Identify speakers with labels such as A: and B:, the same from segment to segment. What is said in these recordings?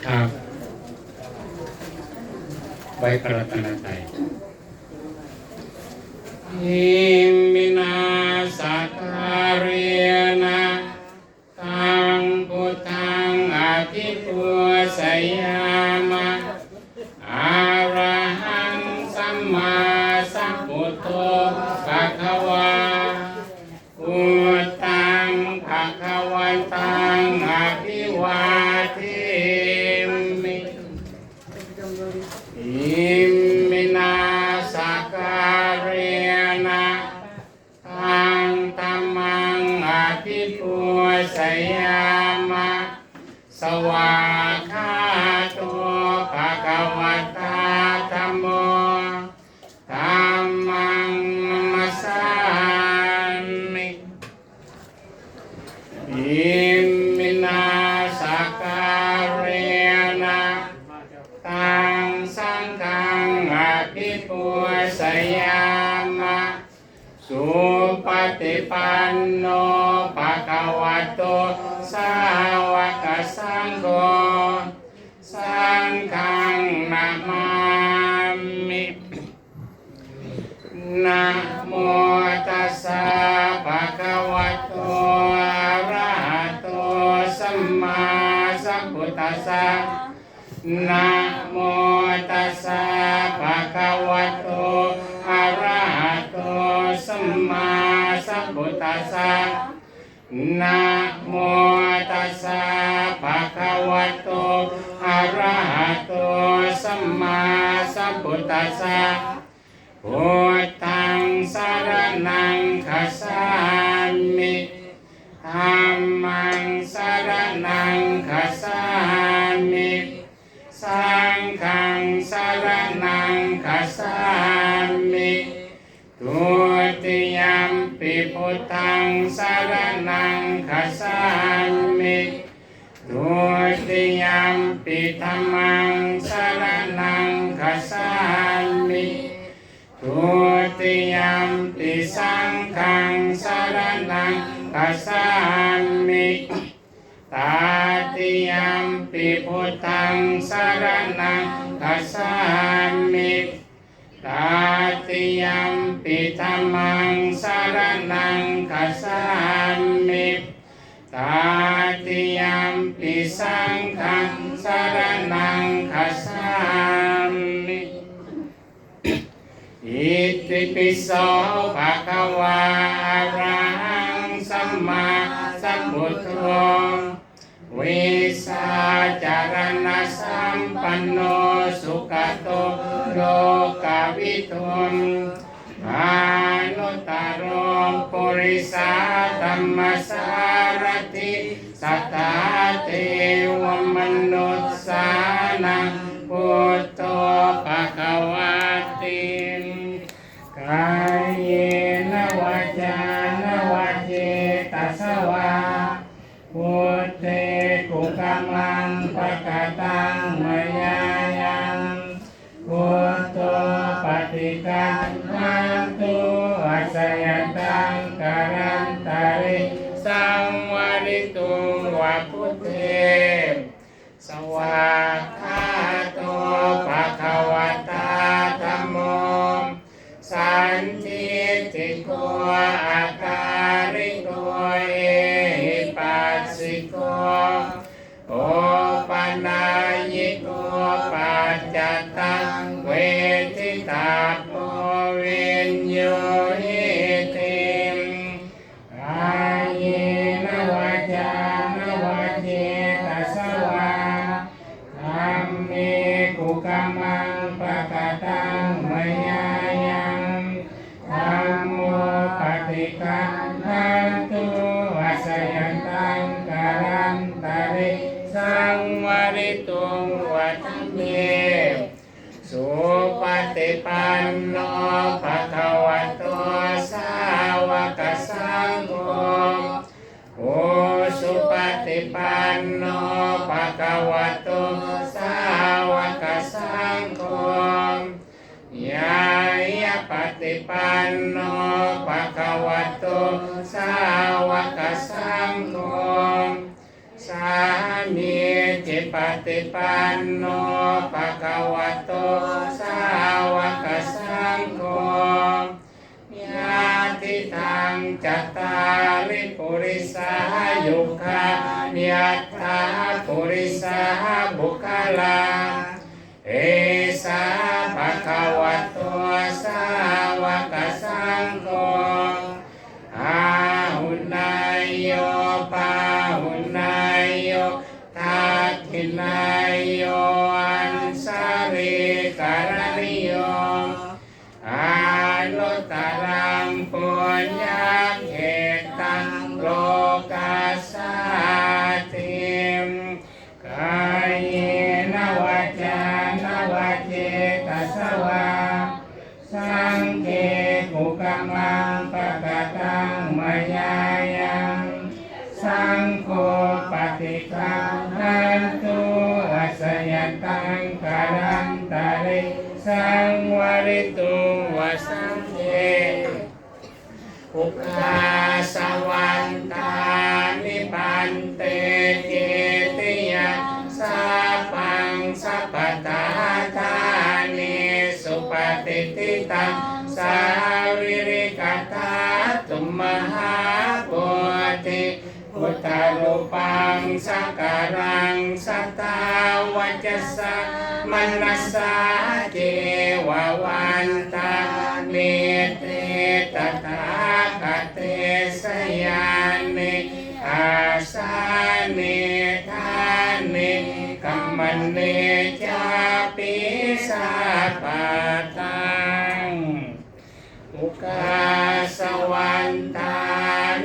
A: ครับไว้พระรัตนตรัยอิมินาสักการะนะตังพุทธังอภิปูชยามะอะระหังสัมมาสัมพุทโธภะคะวาพุทธังภะคะวันตังอภิวาเทมิอิมินาสักการะนะตังธัมมังอภิปูชยามะสวากขาโตภะคะวะตาธัมโมธัมมังนัมสสามิอิมินาสักการะนะตังสังฆังอภิปูชยามะสุปฏิปันโนภะคะวะโตสาวกสังโฆสังฆังนะมามินะโมตัสสะภะคะวะโตอะระหะโตสัมมาสัมพุทธัสสะนะโมตัสสะภะคะวะโตอะระหะโตสัมมาสัมพุทธัสสะนะโมตัสสะภะคะวะโตอะระหะโตสัมมาสัมพุทธัสสะพุทธังสรณังคัจฉามิธัมมังสรณังคัจฉามิสังฆังสรณังคัจฉามิทุติยัมปิพุทธังสรณังคัจฉามิทุติยัมปิธัมมังสรณังคัจฉามิทุติยัมปิสังฆังสรณังคัจฉามิตาติยัมปิพุทธังสรณังคัจฉามิตาติยัมปิธัมมังสรณังคัจฉามิตาติยัมปิสังฆังสรณังคัจฉามิอิติปิโสภะคะวะอะระหังสัมมาสัมพุทโธวิสาจารณสัมปันโนสุขโตโลกวิทูอานุตตรปุริสาธัมมสารถิสัทธาเทวมนุสสานังพุทโธภควติกายเยนวาจานวาเจตัสสวาพุทเทกุกัมมังปะกะตังมยายังพุทโธปฏิกังหันตุอัสสยตังกรันตาริสังวริตุวะพุทเทสวากขาโตภะคะวะตาธัมโมสันทิติโกอาการิโกเอหิปัสสิโกโอปัญญิโกปัจจตังเวทิตาโพวิญโยหิติกายเยนวาจานวาเจตัสสวาธัมเมกุกัมมังปะกะตังมยายังธัมโมปฏิกังหันตุอัสสยตังกรันตาริสังวริตุงวัฏเมสุปฏิปันโนภะคะวะโตสาวกสังโฆโอสุปฏิปันโนภะคะวะโตสาวกสังโฆยายะปฏิปันโนภะคะวะโตสาวกสังโฆ สามีจิปฏิปันโนภะคะวะโตสาวกสังโฆญาติทังจัตตาริปุริสายุคายัตถาปุริสาบุคลาเอสาภะคะวะโตสาวกสังโฆอาหุนายโยปาหุนายโยทักขินายโยอันสาริการณิโยอานุตตรังปุญญเขตังโลกัสสาติมกายเยนวาจานวาเจตัสสวาสังเฆกุกมังปะกะตังมายายังสังโฆปฏิคันหันตุอัสสยตังกาลันตาริสังวริตุวสังเฆอุคาสวันตานิปันเตเจติยาสัพพังสัพพตาธานิสุปฏิทิตังสาวิริกตาตุมหาปุติพุทธรูปังสักการังสัตตาวัจจสะมนัสสาเจววันตาเมเตตถาคเตสยานิอาสานิทานิกัมมันเนจาปิสาปะตังอุกาสวันตา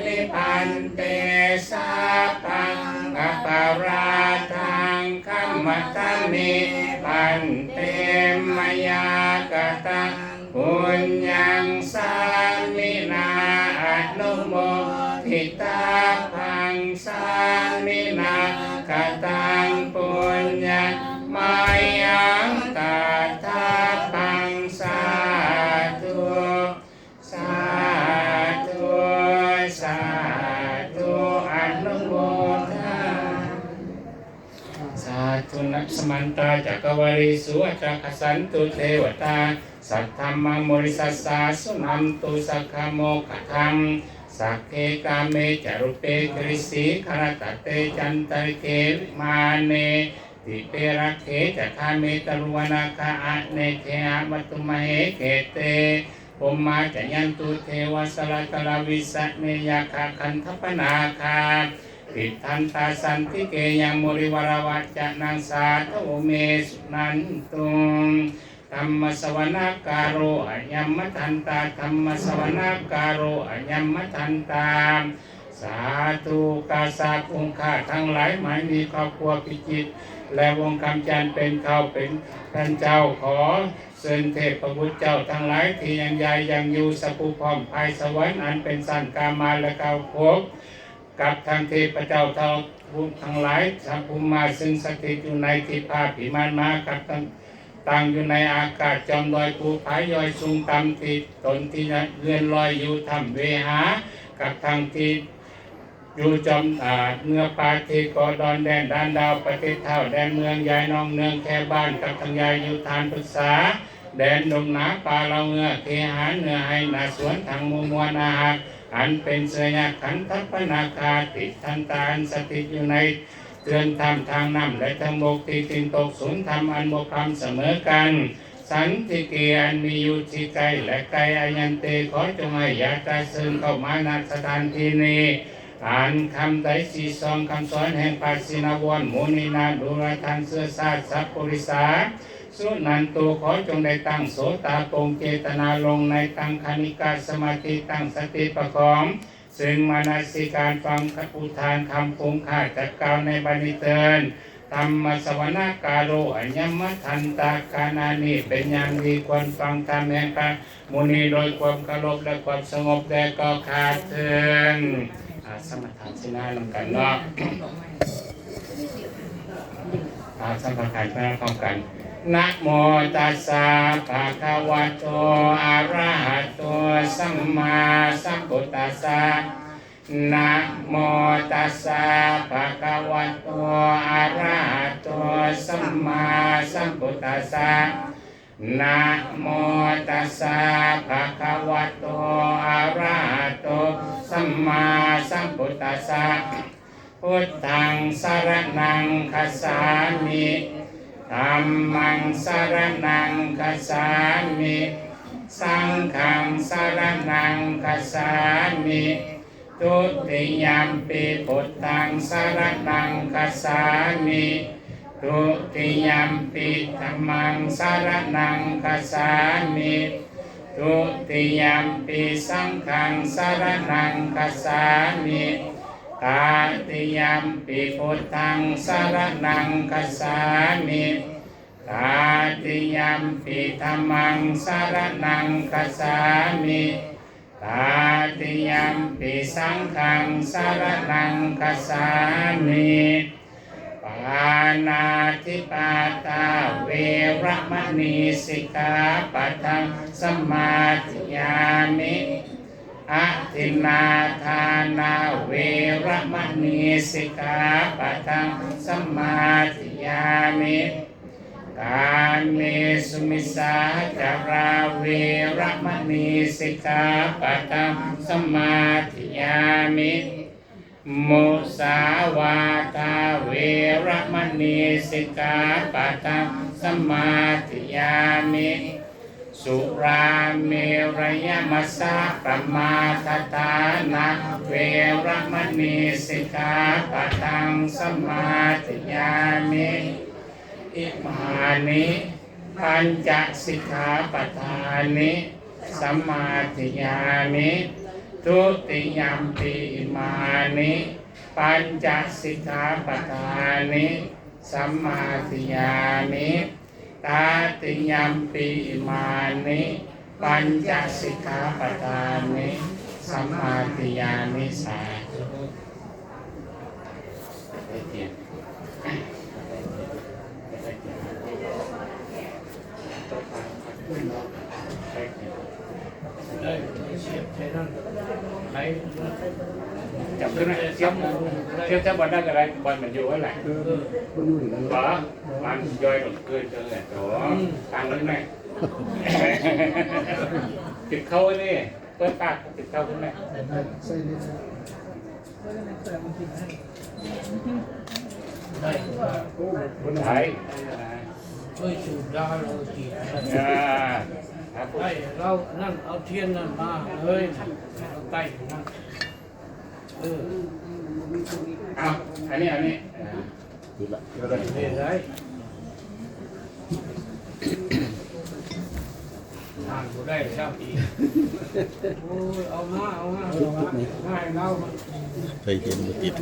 A: นิปันเตสาปังอปาราทังคัมมัตตามิปันเตมยากตังปุญญังสามินาอนุโมทิตาพังสามินากตังปุญญังมายังตถาพังสาธุสาธุสาธุอนุโมทนาสาธุนัสมันตาจักรวาลีสุวัจจสันตุเทวตาสัทธรรมโมริสัสสาสุนันตุสักขโมกขธรรมสักเกกาเมจารุเปกริสีคารตเตจันตริเกมาเนติเปรักเขจักขาเมตรุวนาคาอะเนเทอะมัตุมเหเขเตภมมาจยันตุเทวสลตลวิสัเนยาคาคันทปนาคาปิทันตาสันติเกยังมุริวรวัจจนังสาทโอเมสุนันตุธรรมสวนาการโรอัญญมัทันตาธรรมสวนาการโรอัญญมัทันตาสาธุกาสาคุงข้าทั้งหลายหมายมีครอบครัวพิจิตรและวงคำจันทร์เป็นเขาเป็นท่านเจ้าขอเชิญเทพบุตรเจ้าทั้งหลายที่ยังใหญ่ยังอยู่สปุพร้อมภายสวรรค์อันเป็นสันกามาและเก้าภพกับทางเทพเจ้าทั้งหลายสัมภูมาซึ่งสถิตอยู่ในที่ภาพิมานมากับตั้งอยู่ในอากาศจอมลอยภูผายอยสูงต่ำที่ตนที่เลื่อนลอยอยู่ถ้ำเวหากับทางที่อยู่จอมเนื้อปาที่กอดอนแดนด้านดาวประเทศเท่าแดนเมืองยายน้องเนืองแค่บ้านกับทางยายอยู่ทานปรึกษาแดนดงหนาป่าเราเงือเคหาเนื้อให้นาสวนทางมัวมัวนาหากอันเป็นเสยขันทัพนาคาติทันตาอันสถิตอยู่ในเตือนธรรมทางน้ำและทางบกที่ตินตกศูนย์ธรรมอันบกคำเสมอกันสันติเกียนมีอยู่ที่ไกลและไกลอายันเตขอจงให้ญาติซึ่งเข้ามาณสถานที่นี้อ่านคำไตรสีซองคำสอนแห่งปัสสินาวรมุนีนาดุรทันเสื้อซาสัพปุริสาสุนันตุขอจงได้ตั้งโสตาปงเจตนาลงในตั้งคณิกาสมาธิตั้งสติประกอบซึ่งมานาสิการฟังอุทานคำพงข้าจัดกล่าวในบันิเตินธรรมสวนาการโรอัญญมัทันตากานานิเป็นอย่างดีควรฟังธรรมแห่งพระมุนีโดยความเคารพและความสงบแด่ก็ขาดเถิดสมถะสินาลำกันเนาะสัมผัสกันไปพร้อมกันนะโมตัสสะภะคะวะโตอะระหะโตสัมมาสัมพุทธัสสะ นะโมตัสสะภะคะวะโตอะระหะโตสัมมาสัมพุทธัสสะนะโมตัสสะภะคะวะโตอะระหะโตสัมมาสัมพุทธัสสะพุทธังสรณังคัจฉามิธัมมังสรณังคัจฉามิสังฆังสรณังคัจฉามิทุติยัมปิพุทธังสรณังคัจฉามิทุติยัมปิธัมมังสรณังคัจฉามิทุติยัมปิสังฆังสรณังคัจฉามิตาติยัมปิพุทธังสรณังคัจฉามิตาติยัมปิธัมมังสรณังคัจฉามิตาติยัมปิสังฆังสรณังคัจฉามิปานาติปาตาเวรมณีสิกขาปัทังสมาธิยามิอะทินนาทานาเวรมณีสิกขาปัทังสมาธิยามิกาเมสุมิสาจาราเวรมณีสิกขาปัทังสมาธิยามิมุสาวาทาเวรมณีสิกขาปัทังสมาธิยามิสุราเมรยมัสสะปมาทฐานะเวรมณีสิกขาปัทังสมาธิยามิอิมานิปัญจสิกขาปัฏฐานิสัมมาทิยามิทุติยัมปิอิมานิปัญจสิกขาปัฏฐานิสัมมาทิยามิตาติยัมปิอิมานิปัญจสิกขาปัฏฐานิสัมมาทิยามิสาธุจับขึ้นไหมเทียบบ่ได้อะไรบอลมันอยู่อะไรบ่มันย่อยหมดเกินเลยโถทางนั้นไหมติดเข้าเลยเปิดปากติดเข้าขึ้นไหมคนไทย
B: เฮ้ยสูบได้เลยจีบไอ้เรานั่นเอาเทียนนั่นมาเฮ้ยเอาไก่นั่น
A: เอาอันนี้
B: ดีเลยทานกูได้ชอบอีกโอ้ยเอามาง่ายเล่ามา
C: เคยเห็นมาติด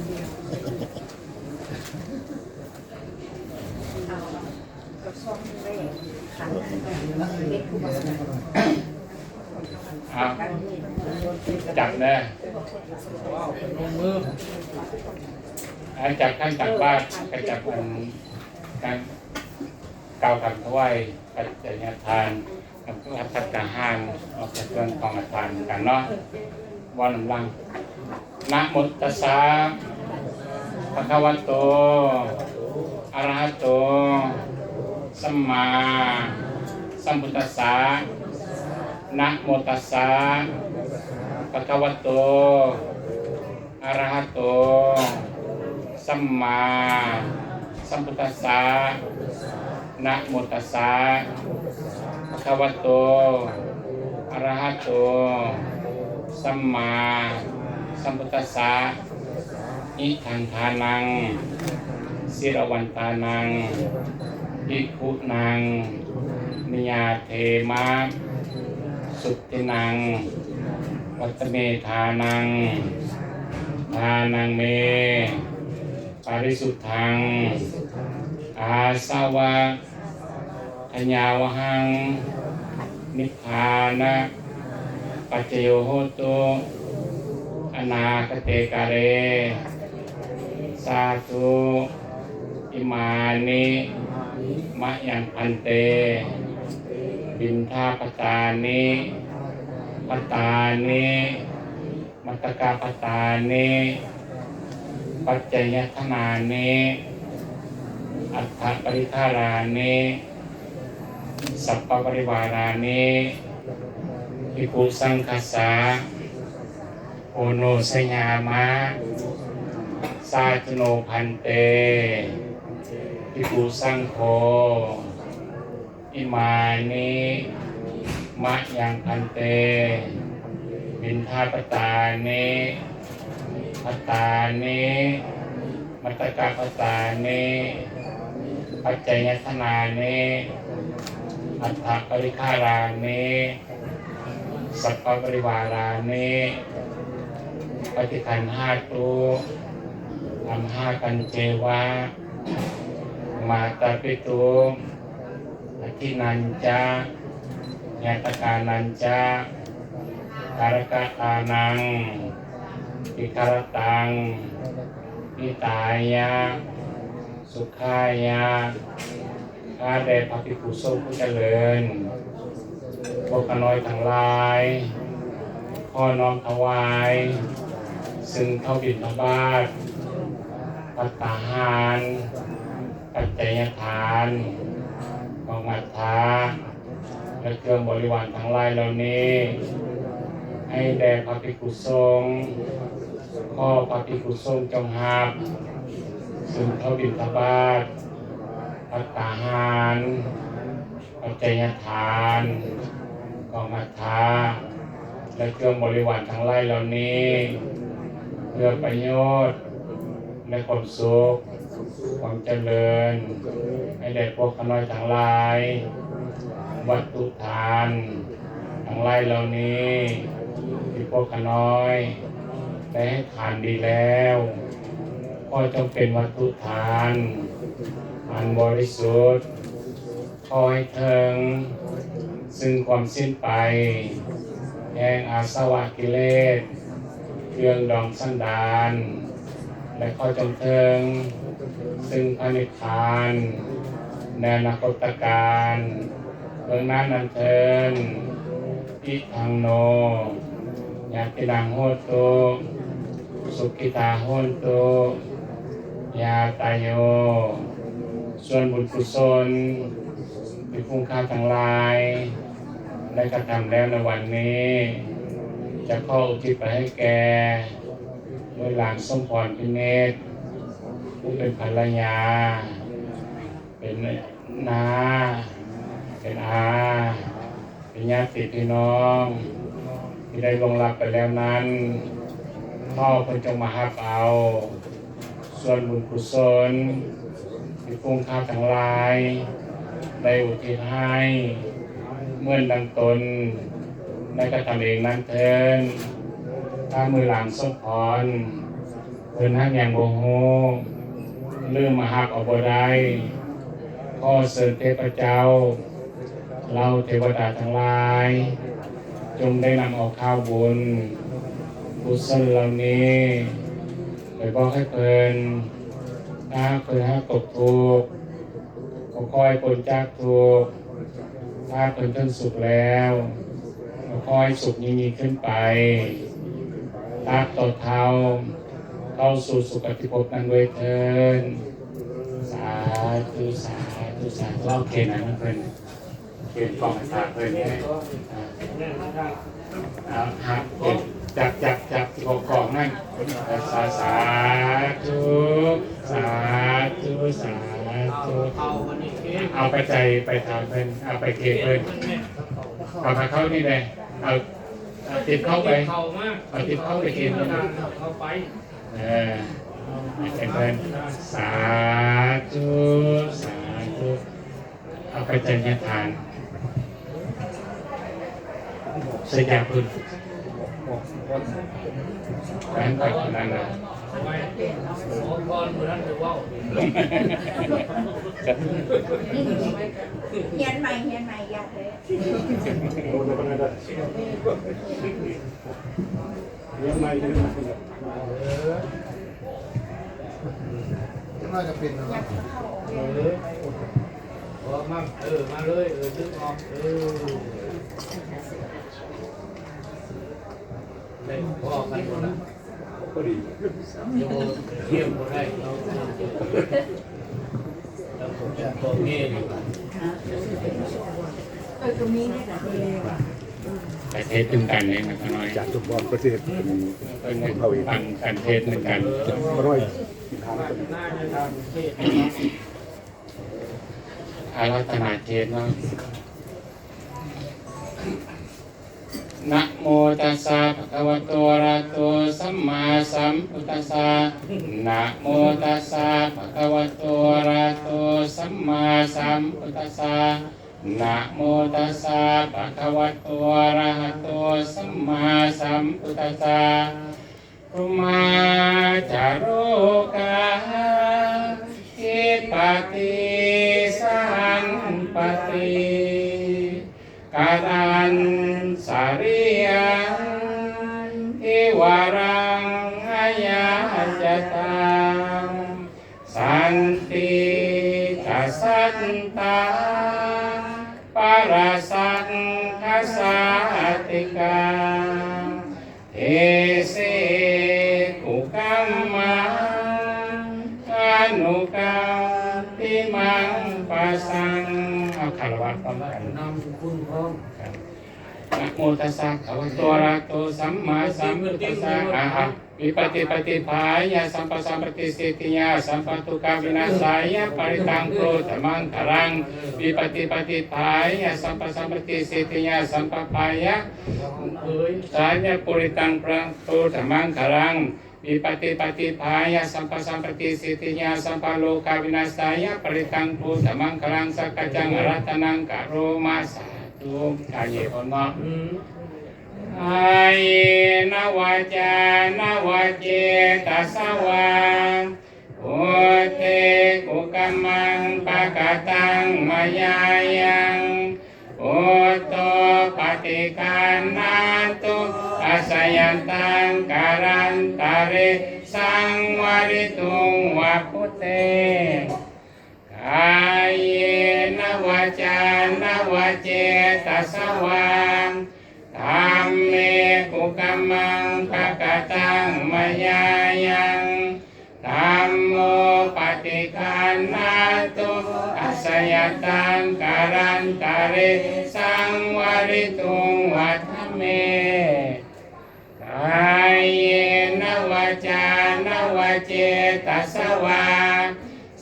A: จับเลย
B: ลงมือ
A: จับขั้นตักบ้านก็จับการเก่าขับถวายปัจจัยทานกับพัฒนาหารออกจากเรื่องของทานกันเนาะวันลังนะโมตัสสะภะคะวะโตอะระหะโตสัมมาสัมพุทธัสสะนะโมตัสสะภะคะวะโตอะระหะโตสัมมาสัมพุทธัสสะนะโมตัสสะภะคะวะโตอะระหะโตสัมมาสัมพุทธัสสะอิทังทานังศิรวันตานังอิคุนังนิยาเทมะสุตินังวัตเมธานังทานังเมปาริสุทธังอาสาวะทญาวหังนิพพานะปัจจโยโหตุอนาคเตกาเรสาธุอิมานิมะยังพันเตบินทาปตานิปตานิมั ตกาปตานิปัจจัยธนานิอัฏฐปริฆารานิสัพพปริวารานิภิกขุสังคัสสะโอโนสยามะสาจโนพันเตภิกขุสังโฆอิมานิมะยังพันเตบิณฑาปตานิปตานิมัตตกาปตานิปัจจัยธนานิอัฏฐปริฆารานิสัพพปริวารานิปฏิคันหาตุอัมหากันเจวะมาตาปิตุอธินันจะญาตกานันจะการกตานังอิคารตังอิตายะสุขายะข้าแต่พระภิกขุสงฆ์ผู้เจริญพวกน้อยทั้งหลายข้อน้อมถวายซึ่งเข้าบิณฑบาตภัตตาหารปัจจัยทานของมัทธาและเครื่องบริวารทั้งหลายเหล่านี้ให้แด่พระภิกขุสงฆ์ข้อพระภิกขุสงฆ์จงหับซึ่งเข้าบิณฑบาตภัตตาหารปัจจัยทานของมัทธาและเครื่องบริวารทั้งหลายเหล่านี้เพื่อประโยชน์และความสุขความเจริญให้แด่พวกข้าน้อยทั้งหลายวัตถุทานทั้งหลายเหล่านี้ที่พวกข้าน้อยได้ให้ทานดีแล้วก็จงเป็นวัตถุทานอันบริสุทธิ์ขอให้ถึงซึ่งความสิ้นไปแห่งอาสวะกิเลสเครื่องดองสันดานและขอจงถึงซึ่งพระนิพพานในอนาคตการเบื้องหน้านั้นเทินอิทังโนญาตินังโหตุสุขิตาโหตุญาตายโยส่วนบุญกุศลที่คุ้มค่าทั้งหลายได้กระทำแล้วในวันนี้จะขออุทิศไปให้แก่โดยหลานสมพรพิเนศผู้เป็นภรรยาเป็นน้าเป็นอาเป็นญาติพี่น้องที่ได้ลงรับไปแล้วนั้นพ่อเพิ่นจงมารับเอาส่วนบุญกุศลที่ฟุ้งค่าทั้งหลายได้อุทิศให้เมื่อดังตนได้กระทำเองนั้นเถิดถ้ามือหลังสมพรเพิ่นหักอย่างโมโหลืมมาหักออกบ่ได้ข้อเสริญเทพเจ้าเราเทวดาทั้งหลายจงได้นำเอาข้าวบุญกุศลเหล่านี้ไปบอกให้เพิ่นถ้าเพิ่นหักตกทุกข์ก็ค่อยพ้นจากทุกข์ถ้าเพิ่นถึงสุขแล้วก็ค่อยสุขยิ่งขึ้นไปตักต่อเท้าเข้าสู่สุคติภพนั้นด้วยเถิดสาธุสาธุสาธุเล่าเกณฑ์นะเพื่อนเกณฑ์กล่องสาเพื่อนนี่หักเกณฑ์จับที่กล่องนั่นสาธุสาธุสาธุเอาไปใจไปทำเพื่อนเอาไปเกณฑ์เพื่อนเอามาเข้านี่เลยเอาติดเข้าไปเอาติดเข้าไปเกณฑ์เข้าไปเป็นเพื่อนสาธุสาธุเอาไปใจญาทานเสียจากคุณแฟนไปคนนั้นนะ
D: เฮียนใหม่อยากเลย
E: น่าจะเป็นอะไร
B: มามาเลยดึงออก ได้พอกันหมดละโยเทียมก็ได้เราผมจะตัวเงี้ยอยู่
D: ตรงนี้เนี่ยนะ
A: ประเทศตึงกันเนี่ยนะน้อย
F: จากทุกบอลประเทศ
A: เป็นกันเทศเหมือนกัน
F: มาร้อย
B: น่าจะทำเทศ
A: อารัตนาเทศเนาะนะโมตัสสะภะคะวะโตอะระหะโตสัมมาสัมพุทธัสสะนะโมตัสสะภะคะวะโตอะระหะโตสัมมาสัมพุทธัสสะนะโมตัสสะภะคะวะโตอะระหะโตสัมมาสัมพุทธัสสะพุมาจารุกาอิปติสันปติการันสาริยังอิวารังอายาจตังสันติทัสสันตาปาราสังคัสสาติกาเอเสกุกัมมังอนุกัมปิมังปัสสังเอาคารวะพร้อมกัน
B: นำคุณพร้อม
A: นะโมตัสสะภะคะวะโตอะระหะโตสัมมาสัมพุทธัสสะอะหะวิปติปฏิภายะสัมปสัมปติสิทธิยาสัมปทุกขวินาศายะปริตังโพธมังครังวิปติปฏิภายะสัมปสัมปติสิทธิยาสัมปพายะสายะปุริตังโพธมังครังวิปติปฏิภายะสัมปสัมปติสิทธิยาสัมปโลกวินาศายะปริตังโพธมังครังสักกจังอรัตนังกะโรมาสาทุกกายพนนะอายนวาจานวาเจตัสสวาโอเตกุกัมมังปะกะตังมายายังโอโตปฏิการนาตุอาสยันตังการันตาริสังวริตุงวะพุเตกายนวาจานวาเจตัสสวาธัมเมกุกัมมังปะกะตังมายายังธัมโมปฏิคันนาตุอาสยตังการันตาริสังวริตุงวัฏเมกายนวาจานวาเจตัสสวา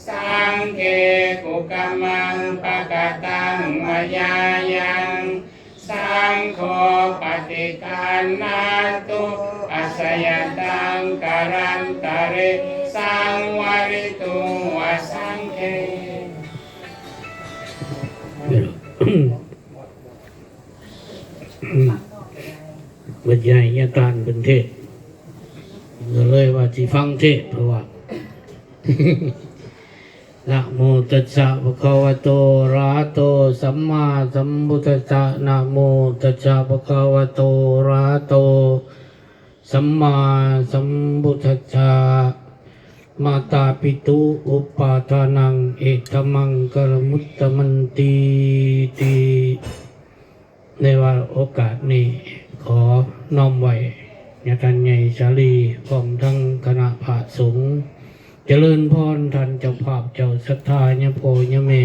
A: สังเกกุกัมมังปะกะตังมายายังสังโฆปฏิคันนาตุอาสยตังการันตาริสังวริตุงวะสังเข
B: บรรยายอาการเป็นเทศก็เลยว่าที่ฟังเทศเพราะว่า นะโมตัสสะภะคะวะโตอะระหะโตสัมมาสัมพุทธัสสะนะโมตัสสะภะคะวะโตอะระหะโตสัมมาสัมพุทธัสสะมาตาปิตุอุปาทานังเอตมังกรมุตตมันตีติในวันโอกาสนี้ขอน้อมไว้ญาติใหญ่ชาลีพร้อมทั้งคณะพระสงฆ์เจริญพรท่านเจ้าภาพเจ้าศรัทธาญาโพญาแม่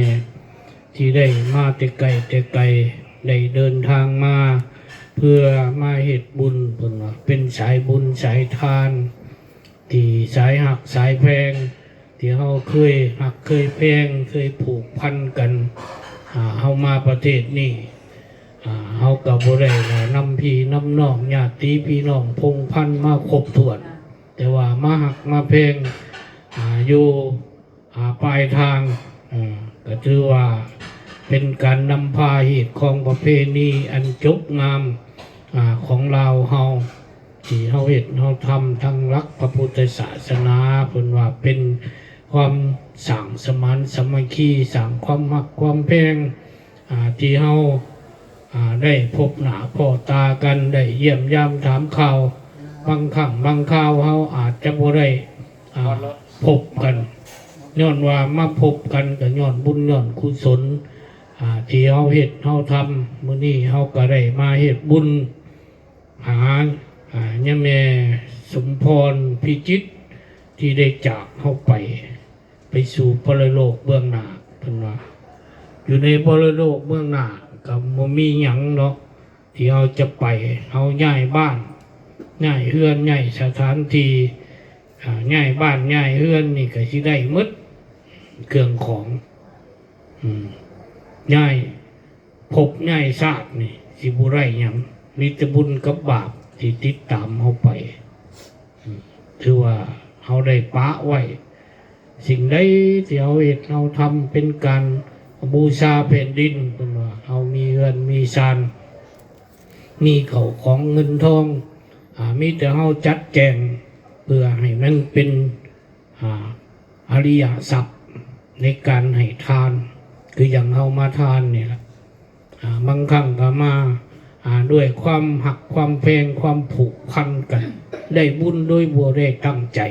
B: ที่ได้มาแต่ไกลได้เดินทางมาเพื่อมาเฮ็ดบุญเพิ่นว่าเป็นสายบุญสายทานที่สายหักสายแพงที่เฮาเคยหักเคยแพงเคยผูกพันกันเฮามาประเทศนี้เฮาก็บ่ได้นำพี่นำน้องญาติพี่น้องพงพันมาครบถ้วนแต่ว่ามาหักมาแพงอยู่ปลายทางก็ถือว่าเป็นการนำพาเหตุของประเพณีอันจบงามของเราเฮาที่เฮาเฮ็ดเฮาทำทั้งรักพระพุทธศาสนาเพิ่นว่าเป็นความสร้างสมานสามัคคีสร้างความรักความแพงที่เฮาได้พบหน้าพ่อตากันได้เยี่ยมยามถามข่าวบางครั้งบางคราวเฮาอาจจะบ่ได้พบกันย้อนว่ามาพบกันก็ย้อนบุญย้อนกุศลที่เฮาเฮ็ดเฮาทำมื้อนี้เฮาก็ได้มาเฮ็ดบุญหา เนี่ยแม่สมพรพิจิตรที่ได้จากเข้าไปสู่ปรโลกเบื้องหน้าเพิ่นว่าอยู่ในปรโลกเบื้องหน้าก็บ่มีหยังเนาะที่เราจะไปเราย้ายบ้านย้ายเฮือนย้ายสถานที่ย้ายบ้านย้ายเฮือนนี่ก็สิได้หมดเครื่องของย้ายภพย้ายชาตินี่สิบ่ได้หยังมีแต่บุญกับบาปที่ติดตามเฮาไปถือว่าเฮาได้ปะไว้สิ่งใดที่เฮาเฮ็ดเฮาทำเป็นการบูชาแผ่นดินเพิ่นว่าเฮามีเงินมีศาลมีเข้าของเงินทองมีแต่เฮาจัดแจงเพื่อให้มันเป็นอริยทรัพย์ในการให้ทานคืออย่างเฮามาทานนี่ล่ะบางครั้งก็มาด้วยความหักความแพงความผูกพันกันได้บุญโดยบ่ได้ตั้งใจ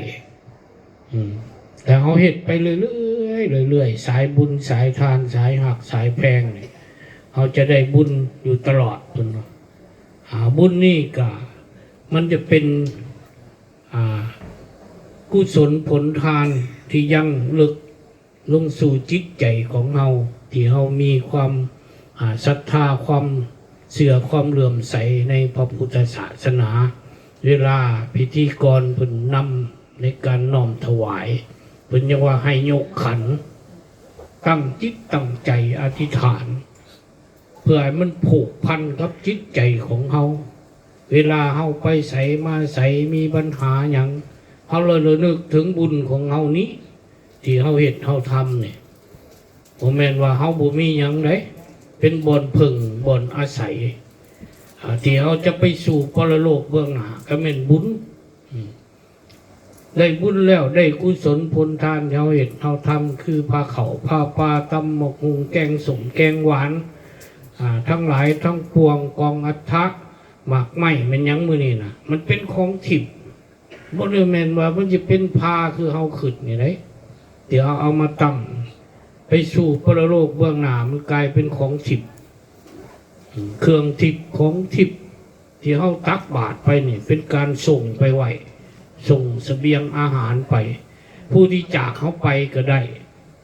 B: แต่เขาเฮ็ดไปเรื่อยๆสายบุญสายทานสายหักสายแพงนี่เขาจะได้บุญอยู่ตลอดพุ่นบุญนี่ก็มันจะเป็นกุศลผลทานที่ยังลึกลงสู่จิตใจของเราที่เรามีความศรัทธาความเชื่อความเลื่อมใสในพระพุทธศาสนาเวลาพิธีกรเพิ่นนำในการน้อมถวายเพิ่นยังว่าให้ยกขันตั้งจิตตั้งใจอธิษฐานเพื่อให้มันผูกพันกับจิตใจของเฮาเวลาเฮาไปใส่มาใส่มีปัญหาหยังเฮาเลยนึกถึงบุญของเฮานี้ที่เฮาเฮ็ดเฮาทำเนี่ยบ่แม่นว่าเฮาบ่มีหยังเด้เป็นบ่อนพึ่งบ่อนอาศัยที่เราจะไปสู่ปรโลกเบื้องหน้าก็เป็นบุญได้บุญแล้วได้กุศลผลทานเราเห็นเราทำคือพาเขาพาปลาตำหมกหุงแกงส้มแกงหวานทั้งหลายทั้งปวงกองอัฐะหมากไม้มันยังมือนี่นะมันเป็นของทิพย์บ่ได้แม่นว่ามันจะเป็นพาคือเฮาขึ้นนี่ได้เดี๋ยวเอามาตั้งไปสู่ปรโลกเบื้องหน้ามันกลายเป็นของทิพย์เครื่องทิพย์ของทิพย์ที่เขาตักบาตรไปนี่เป็นการส่งไปไหวส่งเสบียงอาหารไปผู้ที่จากเขาไปก็ได้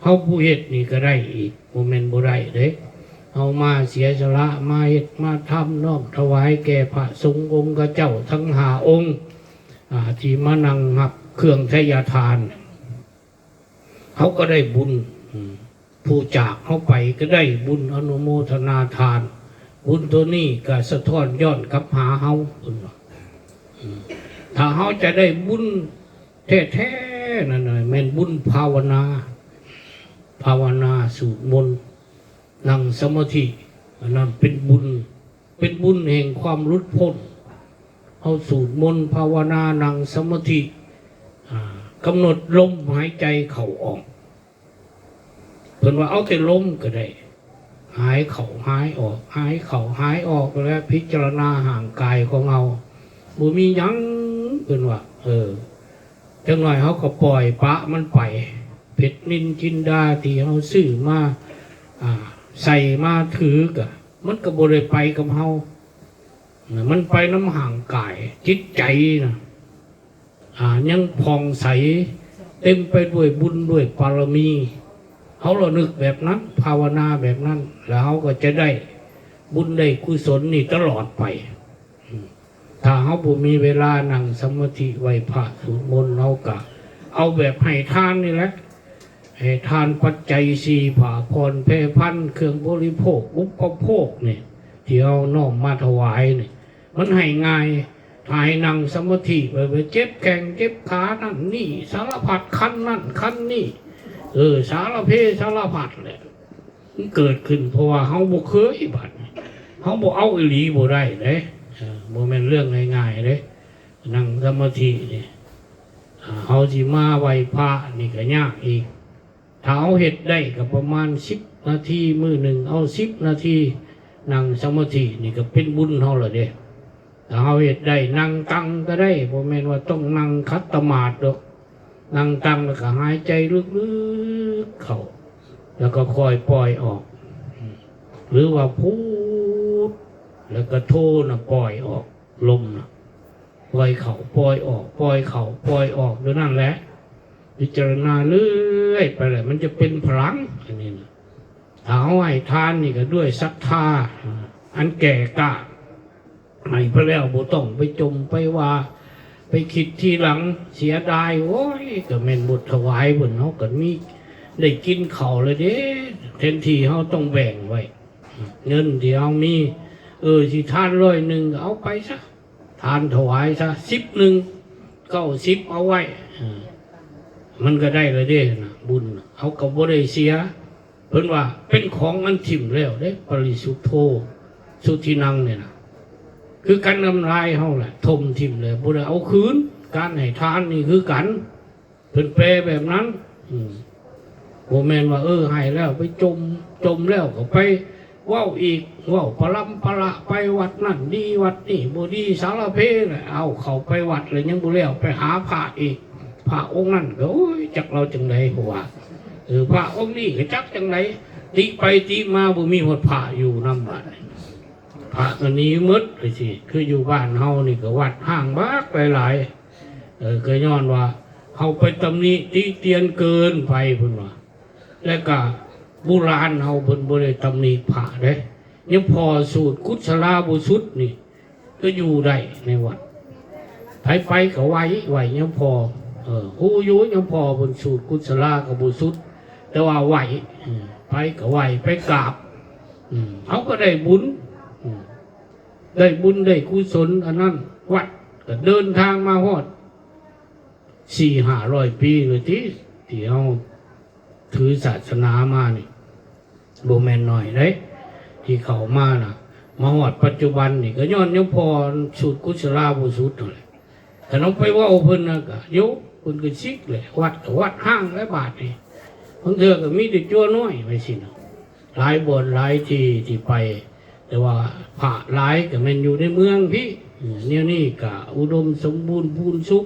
B: เขาผู้เฮ็ดนี่ก็ได้อีกโมเมนต์บ่ได้เด้เอามาเสียสละมาเฮ็ดมาทำน้อมถวายแก่พระสงฆ์องค์เจ้าทั้ง5 องค์ที่มานั่งหับเครื่องทยทานเขาก็ได้บุญผู้จากเขาไปก็ได้บุญอนุโมทนาทานบุญตัวนี้ก็สะท้อนย้อนกลับหาเฮาถ้าเฮาจะได้บุญแท้ๆนั่นน่ะแม่นบุญภาวนาสวดมนต์นั่งสมาธิอันนั้นเป็นบุญแห่งความหลุดพ้นเฮาสวดมนต์ภาวนานั่งสมาธิกำหนดลมหายใจเข้าออกเพิ่นว่าเอาแต่ลมก็ได้หายเข้าหายออกหายเข้าหายออกแล้วพิจารณาห่างกายของเราบ่มีหยังเพิ่นว่าจังหน่อยเขาก็ปล่อยปะมันไปเพชรนินจินดาที่เฮาซื้อมาใส่มาถือกะมันก็บ่ได้ไปกับเฮามันไปน้ำห่างกายจิตใจนะยังผ่องใสเต็มไปด้วยบุญด้วยบารมีเขาเรานึกแบบนั้นภาวนาแบบนั้นแล้วเขาก็จะได้บุญได้กุศลนี่ตลอดไปถ้าเขาบ่มีเวลานั่งสมาธิไหว้พระสวดมนต์เราก็เอาแบบให้ทานนี่แหละให้ทานปัจจัย4ผ่าพรแพร่พันเครื่องบริโภคอุปโภคนี่ที่เอาน้อมมาถวายนี่มันให้ง่ายถ่ายนั่งสมาธิไปเจ็บแข้งเจ็บขานั่นนี่สารพัดคันนั่นคันนี่สารเพสารพัดเลยมันเกิดขึ้นเพราะว่าเขาบ่เคยบัดเขาบ่เอาอีหลีบ่ได้เด้บ่แม่นเรื่องง่ายๆเด้นั่งสมาธินี่เขาสิมาไหว้พระนี่ก็ยากอีกถ้าเอาเฮ็ดได้ก็ประมาณ10 นาทีมื้อหนึ่งเอา10 นาทีนั่งสมาธินี่ก็เป็นบุญเฮาละเด้ถ้าเฮาเฮ็ดได้นั่งตั้งก็ได้บ่แม่นว่าต้องนั่งคัตตมาดดอกนั่งตั้งแล้วก็หายใจลึกๆเข้าแล้วก็ค่อยปล่อยออกหรือว่าพูดแล้วก็โทนะปล่อยออกลมนะป ปล่อยเขาปล่อยออกปล่อยเขาปล่อยออกด้วยนั่นแหละพิจารณาเรื่อยไปเลยมันจะเป็นพลังอันนี้นะถ้าเอาให้ทานนี่ก็ด้วยศรัทธาอันแก่กล้าให้ไปแล้วบ่ต้องไปจมไปว่าไปคิดทีหลังเสียดายโอ้ยก็แม่นบุญถวายบุญเขาก็มีได้กินข้าวเลยเด้แทนที่เขาต้องแบ่งไว้เงินที่เขามีสิทาน100ก็เอาไปซะทานถวายซะ10 90เอาไว้มันก็ได้เลยเด้นะบุญเขาก็บ่ได้เสียเพิ่นว่าเป็นของมันถิ่มแล้วเด้ปริสุทธโธสุทินังเนี่ยนะคือการนำลายเขาแหละทมถิ่มเลยบ่ได้เอาคืนการให้ทานนี่คือกันเพิ่นแปลแบบนั้นบ่แม่นว่าให้แล้วไปจมแล้วก็ไปเว้าอีกเว้าปรำปละไปวัดนั่นดีวัดนี่บ่ดีสารเพน่ะเอาเข้าไปวัดเลยยังบ่แล้วไปหาพระอีกพระองค์นั้นก็โอ้ยจักเราจังได๋หัวพระองค์นี้ก็จักจังได๋ติไปติมาบ่มีหดพระอยู่นำบัดพระอันนี้หมดเลยสิคืออยู่บ้านเฮานี่ก็วัดห้างบักหลายก็ย้อนว่าเฮาไปตำหนิติเตียนเกินไปพุ่นว่าแล้วก็โบราณเฮาเพิ่นบ่ได้ตำหนิพระเด้ยังพอสูตรกุศลาบุสุทธิ์นี่ก็อยู่ได้ในวัดไปก็ไหวยังพอฮู้อยู่ยังพอเพิ่นสูตรกุศลากับบุสุทธิ์แต่ว่าไหวไปก็ไหวไปกราบเขาก็ได้บุญได้กุศลอันนั้นวัดก็เดินทางมาฮอด400-500 ปีเลยที่เฮาถือศาสนามานี่บ่แม่นน้อยเด้ที่เข้ามาน่ะมาฮอดปัจจุบันนี่ก็ย้อนยังพอสูตรกุศลาบุสุทธิ์นั่นแหละถ้าน้องไปเว้าเพิ่นน่ะก็โยเพิ่นก็ซิกเลยวัดก็วัดห้างหลายบาทนี่บางเทื่อก็มีแต่จั่วน้อยไว้สิเนาะหลายบ่อนหลายที่ไปแต่ว่าพระหลายก็แม่นอยู่ในเมืองพี่เนี่ยนี่ก็อุดมสมบูรณ์พูนสุข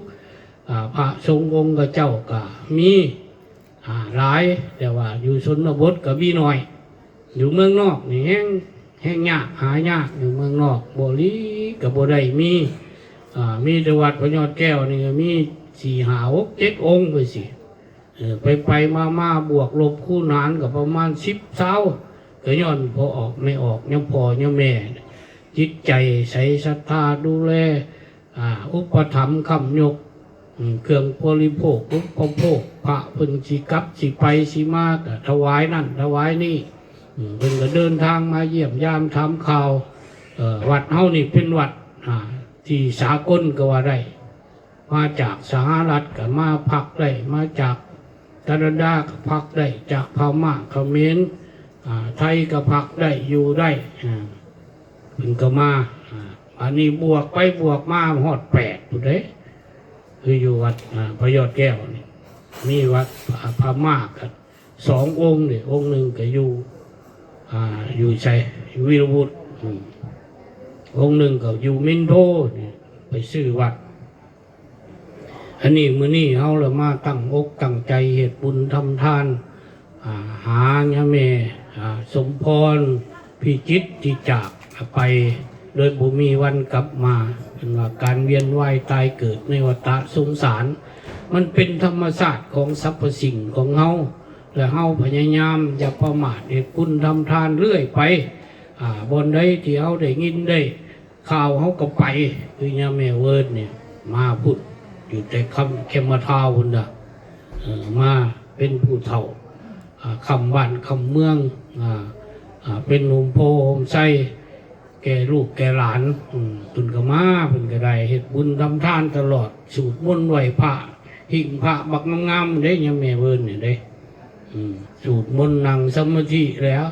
B: พระสงฆ์องค์เจ้าก็มีหลายแต่ว่าอยู่ชนบทก็มีน้อยอยู่เมืองนอกนี่แห้งยากหายากอยู่เมืองนอกบ่ลีก็บ่ได้มีแต่วัดพระยอดแก้วนี่ก็มี4-5-6-7 องค์ไปสิไปมาบวกลบคูณหารก็ประมาณ10เท่าก็ย้อนพอออกไม่ออกยังพอยังแม่จิตใจใส่ศรัทธาดูแลอุปถัมภ์คำยกเครื่องบริโภคอุปโภคพระเพิ่นสิกลับสิไปสิมาก็ถวายนั่นถวายนี่เพิ่นก็เดินทางมาเยี่ยมยามถามข่าววัดเฮานี่เป็นวัดที่สากลก็ว่าได้มาจากสหรัฐก็มาพักได้มาจากแคนาดาก็พักได้จากพม่าเขมรไทยก็พักได้อยู่ได้เพิ่นก็มาอันนี้บวกไปบวกมาฮอด8พุ่นเด้คืออยู่วัดพระยอดแก้วนี่มีวัดพม่ากัน2 องค์นี่องค์หนึ่งก็อยู่ชัยวิรวุฒิองค์หนึ่งก็อยู่มินโทนี่ไปซื้อวัดอันนี้มื้อนี้เฮาละมาตั้งอกตั้งใจเฮ็ดบุญทำทานหาญาแม่สมพรพิจิตรที่จากไปโดยบ่มีวันกลับมาเป็นว่าการเวียนว่ายตายเกิดในวัฏสงสารมันเป็นธรรมชาติของสรรพสิ่งของเฮาและเฮาพยายามอย่าประมาทเฮ็ดบุญทำทานเรื่อยไปบนใดที่เฮาได้ยินได้ข่าวเฮาก็ไปคือยาแม่เวิร์ดเนี่ยมาพูดอยู่แต่คำเขมทาพุ่นน่ะมาเป็นผู้เฒ่าคำบ้านคำเมืองเป็นหนุ่มโพห่มไส้แก่ลูกแก่หลานเพิ่นก็มาเพิ่นก็ได้เฮ็ดบุญทำทานตลอดสูตรมนต์ไหว้พระหิ้งพระบักงามๆเด้ยามแม่เวิร์ดเนี่ยเด้สูตรมนต์นั่งสมาธิแล้ว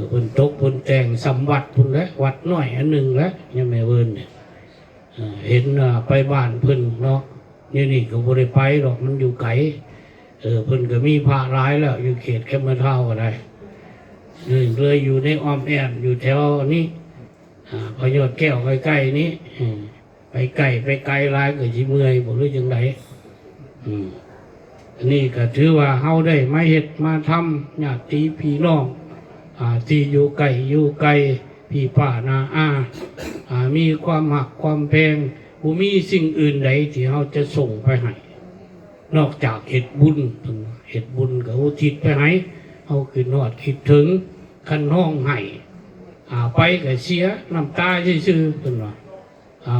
B: เพิ่นตกเพิ่นแต่งสำวัดพุ่นแล้ววัดน้อยอันหนึ่งแล้วยามแม่เวิร์ดเนี่ยเห็นไปบ้านเพิ่นเนาะนี่ก็บ่ได้ไปหรอกมันอยู่ไกลเพิ่นก็มีพระหลายแล้วอยู่เขตแคมเท่าก็ได้เลยอยู่ในอ้อมแอมอยู่แถวนี้พยอดแก้วใกล้ๆนี้ไปไกลหลายก็สิเมื่อยบ่รู้จังไดอันนี้ก็ถือว่าเฮาได้มาเฮ็ดมาทำญาติพี่น้องที่อยู่ไกลพี่ป้านาอามีความหักความแพง บ่มีสิ่งอื่นใดที่เฮาจะส่งไปให้นอกจากเฮ็ดบุญเฮ็ดบุญก็อุทิศไปให้เฮาคือฮอดคิดถึงคันห้องให้ไปก็เสียน้ำตาซื่อๆเพิ่นว่า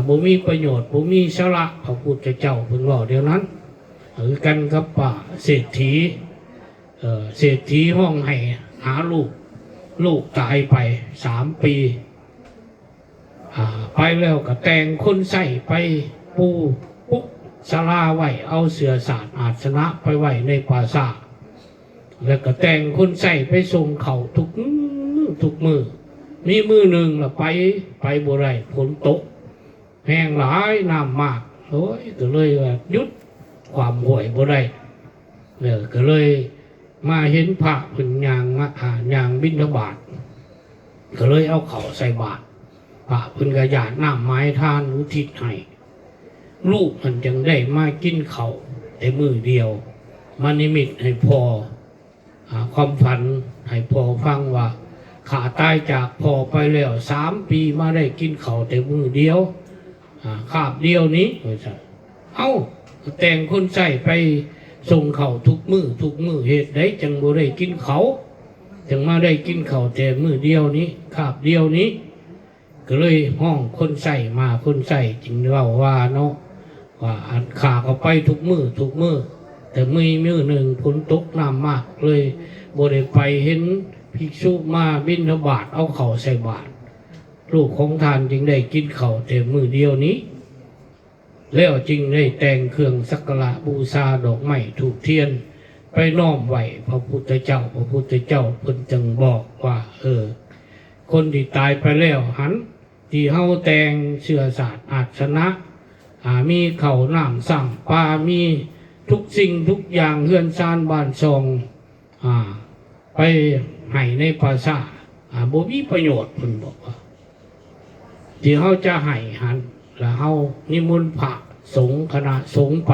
B: บ่มีประโยชน์บ่มีสาระพระพุทธเจ้าเพิ่นเว้าเดี๋ยวนั้นคือกันกับป่าเศรษฐีเศรษฐีห้องให้หาลูกตายไป3 ปีไปแล้วก็แต่งคนใส่ไปปูปุ๊กศาลาไว้เอาเสือสาดอาสนะไปไว้ในปราสาทแล้วก็แต่งคนใส่ไปส่งเขาทุกมือมีมือหนึ่งละไปบ่ได้ฝนตกแห้งหลายน้ำมากโอ้ยก็เลยว่าหยุดความห่วยบ่ได้ก็เลยมาเห็นพระเพิ่นย่างบิณฑบาตก็เลยเอาเขาใส่บาตรพระเพิ่นก็หยาดน้ำไม้ทานอุทิศให้ลูกมันจึงได้มากินเขาแต่มือเดียวมานิมิตให้พ่อความฝันให้พ่อฟังว่าข้าตายจากพ่อไปแล้ว3 ปีมาได้กินเขาแต่มือเดียวคาบเดียวนี้แต่งคนใส่ไปส่งเขาทุกมือเหตุใดจังบ่ได้กินเขาจังมาได้กินเขาแต่มือเดียวนี้คาบเดียวนี้ก็เลยห้องคนใส่มาคนใส่จึงว่าเนาะว่าขาเขาไปทุกมือแต่มือหนึ่งฝนตกน้ำมากเลยบ่ได้ไปเห็นภิกษุมาบิณฑบาตเอาเขาใส่บาตรลูกของท่านจึงได้กินเขาแต่มือเดียวนี้แล้วจึงได้แต่งเครื่องสักการะบูชาดอกไม้ธูปเทียนไปน้อมไหวพระพุทธเจ้าเพิ่นจึงบอกว่าคนที่ตายไปแล้วหันที่เฮาแต่งเสื้อสาดอาสนะมีเขาน้ำสั่งปลามีทุกสิ่งทุกอย่างเฮือนซานบ้านซองไปให้ในภาษาบ่มีประโยชน์เพิ่นบอกว่าที่เฮาจะให้หันแล้วเฮานิมนต์พระสงฆ์คณะสงฆ์ไป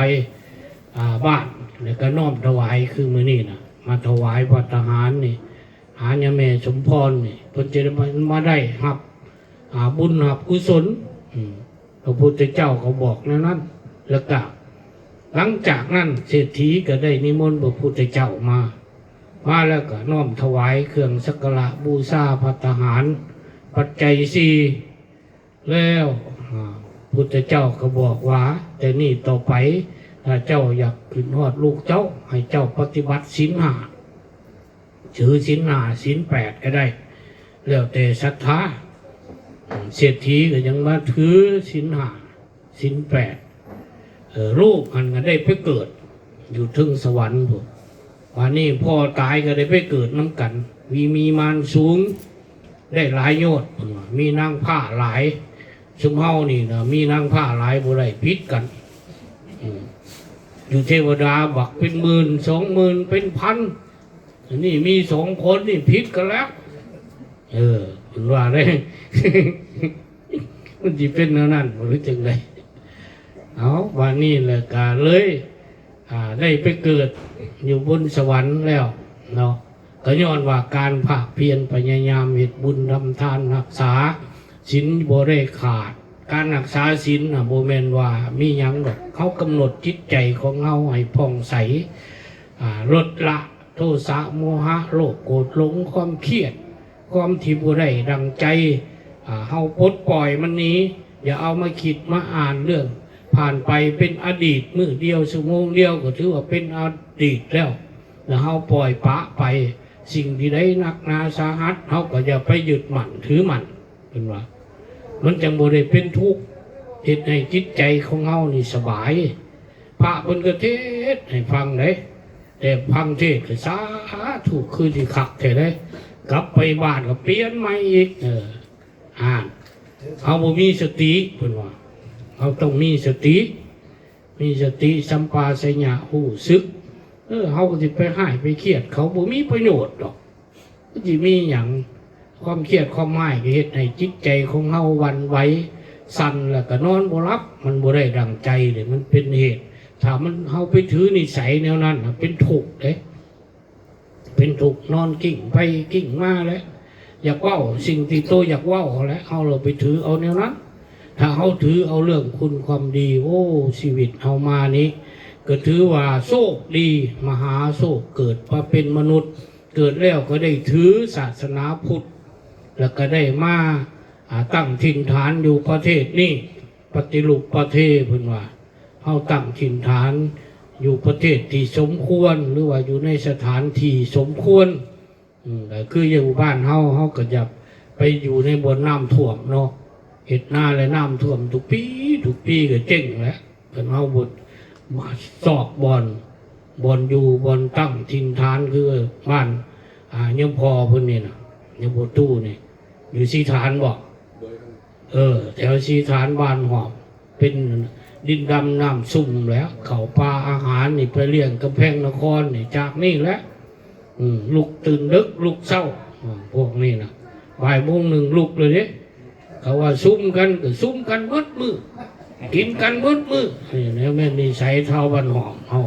B: บ้านแล้วก็น้อมถวายคือมื้อนี้นะมาถวายพระทหารนี่หาญาแม่สมพรนี่เพิ่นจะมาได้รับบุญรับกุศลพระพุทธเจ้าเขาบอกนั้นแล้วก็หลังจากนั้นเศรษฐีก็ได้นิมนต์พระพุทธเจ้ามาแล้วก็น้อมถวายเครื่องสักการะบูชาพระทหารปัจจัย4แล้วพุทธเจ้าก็บอกว่าแต่นี่ต่อไปถ้าเจ้าอยากขึ้นฮอดลูกเจ้าให้เจ้าปฏิบัติศีล 5ถือศีล 5ศีล 8ก็ได้แล้วแต่ศรัทธาเศรษฐีก็ยังมาถือศีล 5ศีล 8ลูกมันก็ได้ไปเกิดอยู่ถึงสวรรค์พุ่นวันนี้พ่อตายก็ได้ไปเกิดน้ำกันมีมารสูงได้หลายโยชน์มีนางผ้าหลายชุมเฮานี่นะมีนางผ้าหลายบ่ได้พิษกันอยู่เทวดาบักเป็น10,000 20,000เป็น1,000นี่มี2 คนนี่พิษกันแล้วคุณว่าได้ มันจะเป็นแนวนั้นหรือจังไดเอาวันนี้แหละก็เลยได้ไปเกิดอยู่บนสวรรค์แล้วเนาะก็ย้อนว่าการภาคเพียรพยายามเฮ็ดบุญทำทานรักษาศีลบ่ได้ขาดการรักษาศีลบ่แม่นว่ามีหยังดอกเขากำหนดจิตใจของเฮาให้ผ่องใสลดละโทสะโมหะโลภโกรธหลงความเครียดความที่บ่ได้ดังใจเฮาปลดปล่อยมันนี้อย่าเอามาคิดมาอ่านเรื่องผ่านไปเป็นอดีตมื้อเดียวชั่วโมงเดียวก็ถือว่าเป็นอดีตแล้วเฮาปล่อยปะไปสิ่งที่ได้หนักหนาสาหัสเฮาก็อย่าไปยึดมั่นถือมั่นเป็นว่ามันจังบ่ได้เป็นทุกข์เฮ็ดให้จิตใจของเฮานี่สบายพระเพิ่นก็เทศให้ฟังได้แต่ฟังเทศก็สาธุคือที่คักแท้เด้กลับไปบ้านก็เปลี่ยนใหม่อีกเฮาบ่มีสติเพิ่นว่าเฮาต้องมีสติสัมปาสัญญะฮู้สึกเฮาก็สิไปหายไปเครียดเขาบ่มีประโยชน์ดอกสิมีหยังความเครียดความหมายก็เฮ็ดให้จิตใจของเฮาหวั่นไหวสั่นแล้วก็นอนบ่หลับมันบ่ได้ดังใจเลยมันเป็นเหตุถ้ามันเฮาไปถือนิสัยแนวนั้นเป็นทุกข์เด้เป็นทุกข์นอนกิ้งไปกิ้งมาแล้วอยากเว้าสิ่งที่โตอยากเว้าแล้วเอาเราไปถือเอาแนวนั้น ถ้าเฮาถือเอาเรื่องคุณความดีโอ้ชีวิตเฮามานี้ก็ถือว่าโชคดีมหาโชคเกิดมาเป็นมนุษย์เกิดแล้วก็ได้ถือศาสนาพุทธแล้วก็ได้มาตั้งถิ่นฐานอยู่ประเทศนี้ปฏิรูปประเทศเพิ่นว่าเฮาตั้งถิ่นฐานอยู่ประเทศที่สมควรหรือว่าอยู่ในสถานที่สมควรแต่คืออยู่บ้านเฮาก็จะไปอยู่ในบนน้ำท่วมเนาะเห็ดหน้าและน้ำท่วมทุกปีก็เจ๊งแล้วเป็นเฮาบดมาสอบบอลอยู่บอลตั้งถิ่นฐานคือบ้านยังพอเพิ่นนี่นะยังบ่ตู้นี่อยู่สีฐานบ่แถวสีฐานบ้านหอมเป็นดินดำน้ำซุ่มแล้วเขาปลาอาหารนี่ไปเลี้ยงกำแพงนครนี่จากนี่แหละลุกตื่นดึกลุกเศร้าพวกนี้นะบ่ายโมงหนึ่งลุกเลยเด้เขาว่าซุ่มกันก็ซุ่มกันเบิดมือกินกันเบิดมือนี่แม่นี่ใส่เท้าบ้านหอมเขา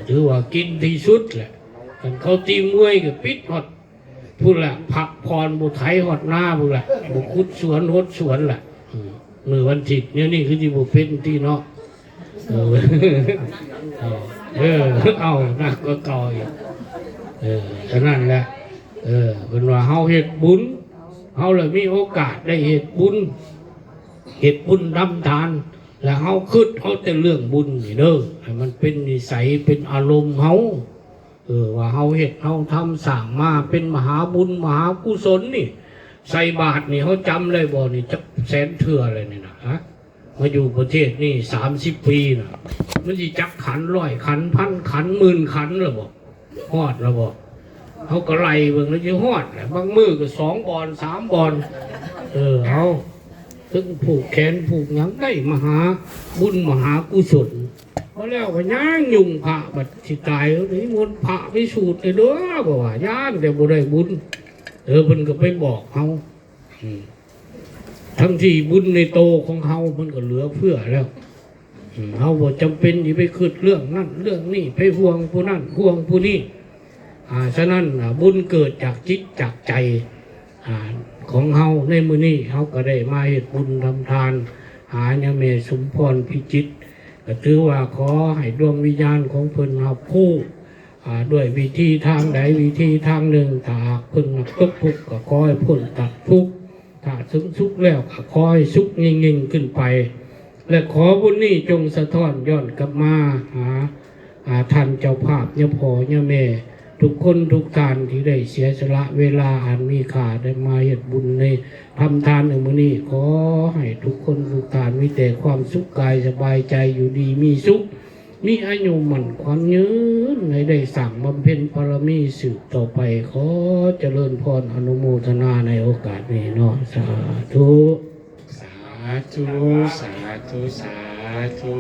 B: ถือว่ากินที่สุดแหละกันเขาตีมวยก็ปิดหอดพูดแหละผักพรบุไทยหอดหน้าพูดแหละบุคุดสวนหดสวนแหละมือวันถิดเนี่ยนี่คือที่บุเป็นที่เนาะเอาหนักก็ก่อยฉะนั้นแหละเป็นว่าเฮาเฮ็ดบุญเฮาเลยมีโอกาสได้เฮ็ดบุญทำทานแล้วเฮาคิดเฮาแต่เรื่องบุญนี่เด้อให้มันเป็นนิสัยเป็นอารมณ์เฮาว่าเฮาเฮ็ดเฮาทำสร้างมาเป็นมหาบุญมหากุศลนี่ใส่บาตรนี่เขาจำเลยบ่นี่จะแสนเถื่อเลยนี่นะฮะมาอยู่ประเทศนี่30 ปีนะมันสิจักขัน100ขัน1,000ขัน10,000ขันแล้วบ่ฮอดแล้วบ่เขาก็ไล่เบิ่งแล้วสิฮอดแหละบางมื้อก็2บอน3บอนเอาถึงผูกแขนผูกหยังได้มหาบุญมหากุศลพอแล้วก็ย่างยุ่งพระบัดสิตายแล้วนี่มนต์พระพิสูจน์ได้เด้อบ่ว่าย่านแต่บ่ได้บุญเพิ่นก็ไปบอกเขาทั้งที่บุญในโตของเขามันก็เหลือเพื่อแล้วเขาบ่จำเป็นที่ไปคิดเรื่องนั้นเรื่องนี้ไปห่วงผู้นั้นห่วงผู้นี้ฉะนั้นบุญเกิดจากจิตจากใจของเขาในมื้อนี้เขาก็ได้มาเฮ็ดบุญทำทานหาญาแม่สมพรพิจิตรก็ถือว่าขอให้ดวงวิญญาณของเพิ่นรับผู้ด้วยวิธีทางใดวิธีทางหนึ่งถ้าเพิ่นตกทุกข์ก็ขอให้พ้นตัดทุกข์ถ้าถึงสุขแล้วก็ขอให้สุขยิ่งขึ้นไปและขอบุญนี้จงสะท้อนย้อนกลับมาหาท่านเจ้าภาพญาพ่อย่าแม่ทุกคนทุกท่านที่ได้เสียสละเวลาอันมีค่าได้มาเฮ็ดบุญในทำทานในมื้อนี้ขอให้ทุกคนทุกท่านมีแต่ความสุขกายสบายใจอยู่ดีมีสุขมีอายุมั่นขวัญยืนให้ได้สั่งบำเพ็ญบารมีสืบต่อไปขอเจริญพรอนุโมทนาในโอกาสนี้เนาะสาธุ
A: สาธุสาธุสาธุ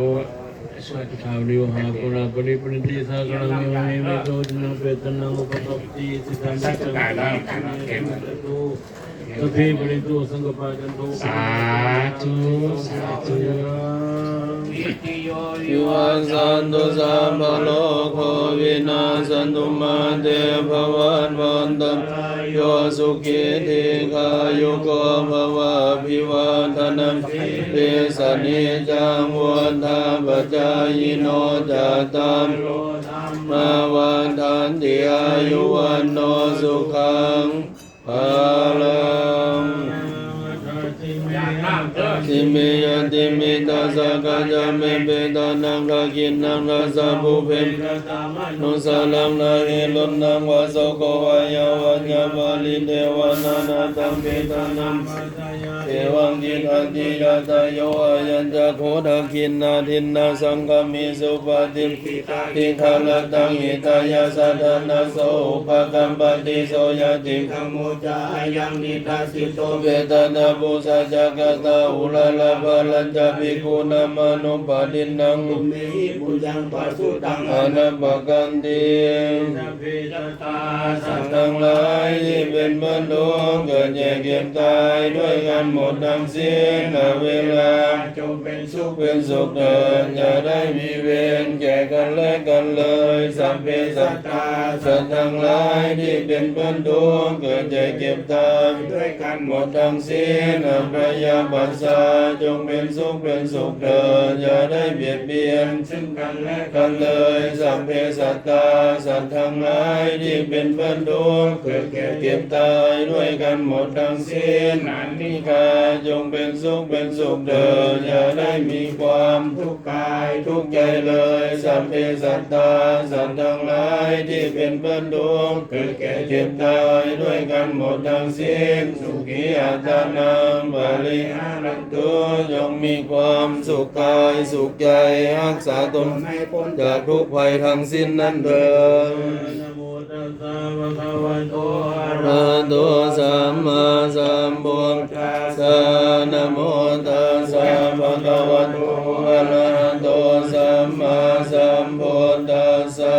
A: สวด
B: ชาวดิวหาปุราปริปริติสากลังมิเมโตจินังเปตนังอุปตปติสิทันติจังตุสัพเพปริตุสังฆปาจันตุ
A: สาธุสาธุ
B: ยุวันสันตุสัมภโลกวินาสันตุมาเตภวันวันตันโยสุขิธิกายุโกภวะภิวันธนังเตสนิจังวันทาปัจจายโนจัตตัมมาวันทันติอายุวันโนสุขังภาลังสิเมยติมิตาสักจามิเปตานังกะกินนังกะสัพพุเพมนุสาลังนาหิลุนนังวะโสโกวายาวัญญาบาลิเทวานานาตัมเปตานังเทวังจิตันติยาตโยอายัญจะโคทกินนาทินนาสังฆมิสุปฏิทิฆาลตังหิตายาสัทธนาโสภะกัมปติโสยติขมุจายังนิทัสสิโตเวทนาปุสัจจกตาอุลาลาภลัญจภิกขุนามานุปาทินังตุเมหิปุญญังปัสสุตังอนัปปกันติสัพเพตตาสัตว์ทั้งหลายที่เป็
F: เป็นเพื่อนดวงเกิดแก่เก็บตายด้วยกันหมดทั้งสิ้นเวลาจงเป็นสุขเป็นสุขเถิดอย่าได้มีเวรแก่กันและกันเลยสัพเพสัตตาสัตว์ทั้งหลายที่เป็นเพื่อนดวงเกิดแก่เก็บตายด้วยกันหมดทั้งสิ้นพยาบาทจงเป็นสุขเป็นสุขเถิดอย่าได้เบียดเบียนซึ่งกันและกันเลยสัพเพสัตตาสัตว์ทั้งหลายที่เป็นเพื่อนดวงเกิดแก่เก็บตายด้วยกันหมดทั้งสิ้นอนิกาจงเป็นสุขเป็นสุขเถิดอย่าได้มีความทุกข์กายทุกข์ใจเลยสัพเพสัตตาสัตว์ทั้งหลายที่เป็นเพื่อนดวงเกิดแก่เจ็บตายด้วยกันหมดทั้งสิ้นสุขีอัตานังบาลิหารันตุจงมีความสุขกายสุขใจรักษาตนให้พ้นจากทุกภัยทั้งสิ้นนั้นเถิดนะโมตัสสะภะคะวะโตอะระหะโตสัมมาสัมพุทธัสสะนะโมตัสสะภะคะวะโตอะระหะโตสัมมาสัมพุทธัสสะ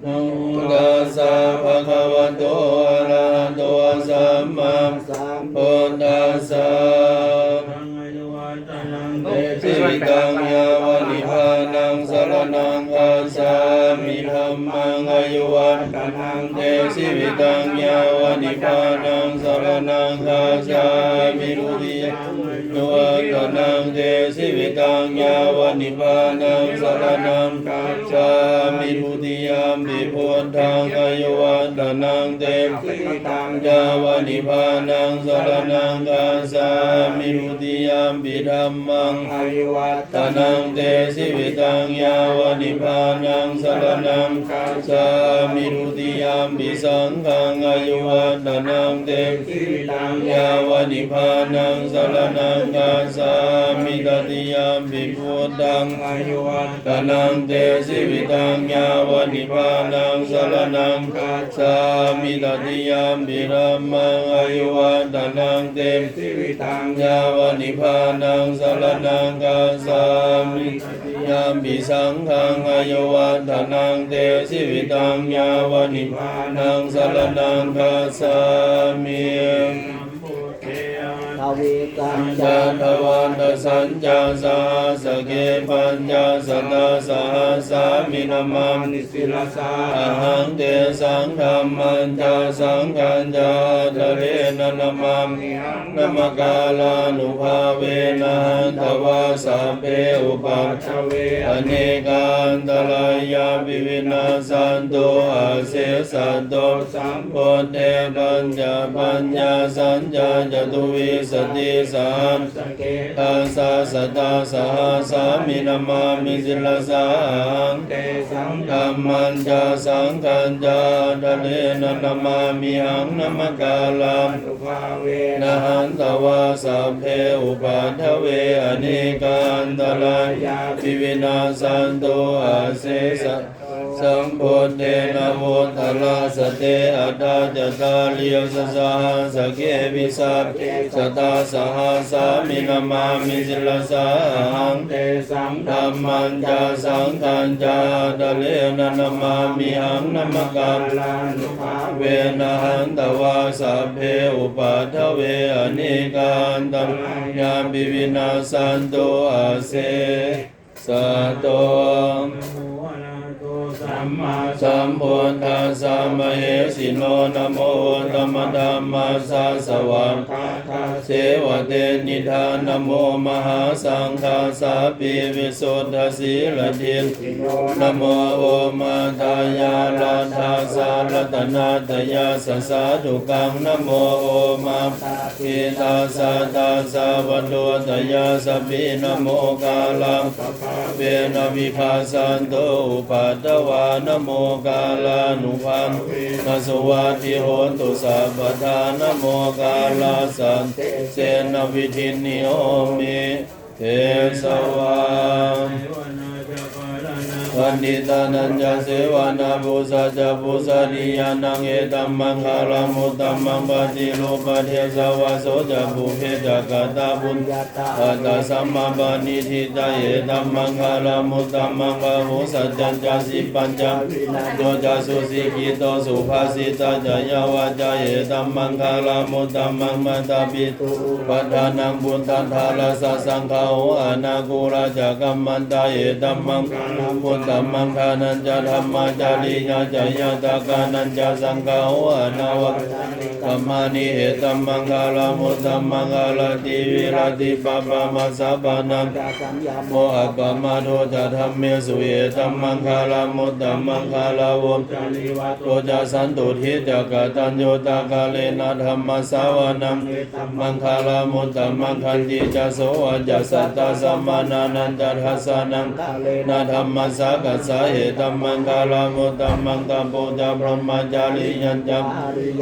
F: นะโมตัสสะภะคะวะโตอะระหะโตสัมมาสัมพุทธัสสะสิวิตังยาวนิพานังสรณังคัจฉามิธัมมังอายุวัฒนังเตสิวิตังยาวนิพานังสรณังคัจฉามิทุติยวัฒนังเตสิวิตังยาวนิพานังสรณังคัจฉามิทุติยมปิพุทธังอายุวัฒนังเตสิวิตังยาวนิพานังสรณังคัจฉามิทุติยมปิธัมมังอายุวัฒนังเตสิวิตังยาวนิพานังสรณังคัจฉามิทุติยมปิสังฆังอายุวัฒนังเตสิวิตังยาวนิพานังสรณังคัจฉามิตติยมปิพุทธังอายุวัฒนังเตสิวิตังยาวนิพานังสรณังคัจฉามิตติยมปิธัมมังอายุวัฒนังเตสิวิตังยาวนิพานังสรณังคัจฉามิยามปิสังฆังอายุวัฒนังเตสิวิตังยาวนิพานังสรณังคัจฉามิ
G: ทวีกัญ
F: จั
G: จ
F: นทวันตสัญจาสาสเกปัญญาสตาสหัสสามินามานิสิลสาอหังเตสังธรรมันจาสังฆัญจาทะเลนะนามามินมกาลานุภาเวนะหันตวาสัพเพอุปัชฌเวอเนกาอันตรายาปิวินาสันโตอาเสสันโตสัมโพเทปัญญาสัญญาจตุวิสติสามสเกตัสสะสัตตาสหัสสามินามามิสิลสาหังเตสังธรรมันจาสังฆัญจาทะเลนะนามามิหังนมกาลังอุภาเวนะหันตวาสัพเพอุปัฏฐเวอเนกาอันตรายาปิวินาสันโตอาเสสะสัมโพเทนะโมทัลลาสเตอัตตาจตาลิยสสหัสเกวิสัพเพสตาสหัสสามินามามิสิลสาหังเตสังธรรมันจาสังฆัญจาทะเลนะนามามิหังนมกาลานุภาเวนะหันตวาสัพเพอุปัฏฐเวอเนกาอันตรายาปิวินาสันโตอาเสสะโตสัมมาสัมพุทธัสสะมเหสิโนนะโมธัมมธัมมัสสะสวากขาทาเสวะเตนิธานะโมมหาสังฆาสาปิวิสุทธสีลทินนะโมโอมาทายาลัทธาสารัตนาตยาสสาธุกังนะโมโอมาทิตาสาตาสาวัตโตตยาสปินะโมกาลังเวนะวิภาสันโตอุปัฏฐวานะโมกาลานุภานะสวัสดิโหนตุสัพพทานะโมกาลาสันเสนะวิธินิโอมิเทสวาโอ วันดิตานัญญาเสวนาภูสะจะภูสะนิยานังเอตัมมังคารามุตตัมมังปฏิโลปะเทสาวะโสจะภูเพจะกตาบุญอัตตสัมมาปานิทิตาเอตัมมังคารามุตตัมมังปะโหสัจจัญจสิปัญจโยจะสุสิกิโตสุภาสิตาจยาวาจาเอตัมมังคารามุตตัมมังมัตตาปิตุปัฏฐานังบุญตันทาลาสสังฆาโหอนากุราจะกัมมันตาเอตัมมังบุญตัมมังทานันจะธรรมาจาริยาจยตากานันจะสังฆาโหอนาวะกัมมานิเอตัมมังคารามุตตัมมังคาลาติวิราติปะปะมัสสะปะนังโมหะปะมาโทจะธรรมเมสุเอตัมมังคารามุตตัมมังคาลาวมโตจะสันตุทิจะกตัญโยตากาเลนะธรรมสาวนังมังคารามุตตัมมังคันติจะโสจะสัตตะสัมมานานันจะทัสสะนังนาธรรมสากัสสะเอตัมมังคารามุตตัมมังตัมโพจะพรหมจาริยัญจัง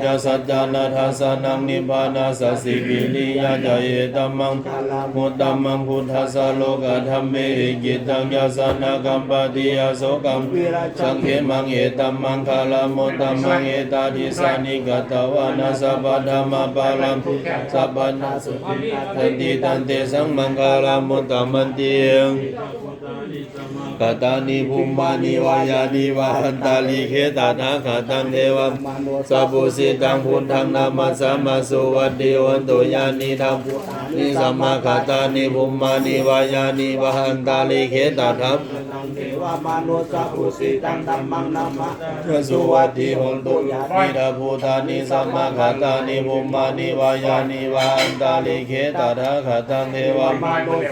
F: จะสัจจานาทัสสะนังนิพพานาสัสสิวิริยะจะเอตัมมังมุตตัมมังพุทธัสสะโลกธัมเมหิกิตังยาสนากัมปติยโสกัมสังเขมังเอตัมมังคารามุตตัมมังเอตาทิสานิกตวานาสัพพธรรมปาลังสัพพนาสุตันติตันเตสังมังคารามุตตัมมันติกตานิภูมานิวายานิวาหันตาลิเขตานาคาตังเทวะสัพพุสิตังพุทธังนามัสสะมาสุวัตติวันตุยานิธรรมนิสัมมาคาตานิภูมานิวายานิวาหันตาลิเขตาธรรม
G: เทวามนุสัพพุสิตังธัมมังนัมมะ
F: สุวัตติหนตุนิดาภูธานิสัมมาคาตานิภูมานิวายานิวาหันตาลิเขตานาคาตังเทวะ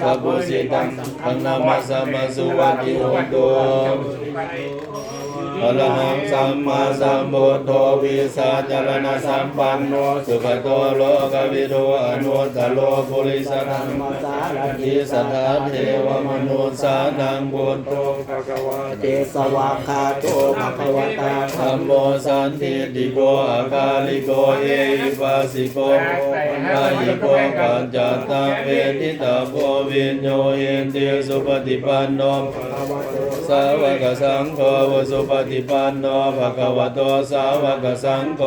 F: สัพพุสิตังธังนามัสสะมาสุวัตติหนตุอรหังสัมมาสัมพุทโธวิสาจารณสัมปันโนสุขโตโลกวิโรอนุตตโลปุริสธรรมสารถิสัทธาเทวมนุสานังพุทโธภควาเตสวากขาโตภควตาธัมโมสันติติโกอากาลิโกเอหิปัสสิโกนายิโกปัจจตังเวทิตาโพวิญโยเยนเตสุปฏิปันโนสาวกสังโฆวสุปฏิปันโนภะคะวะโตสาวกสังโฆ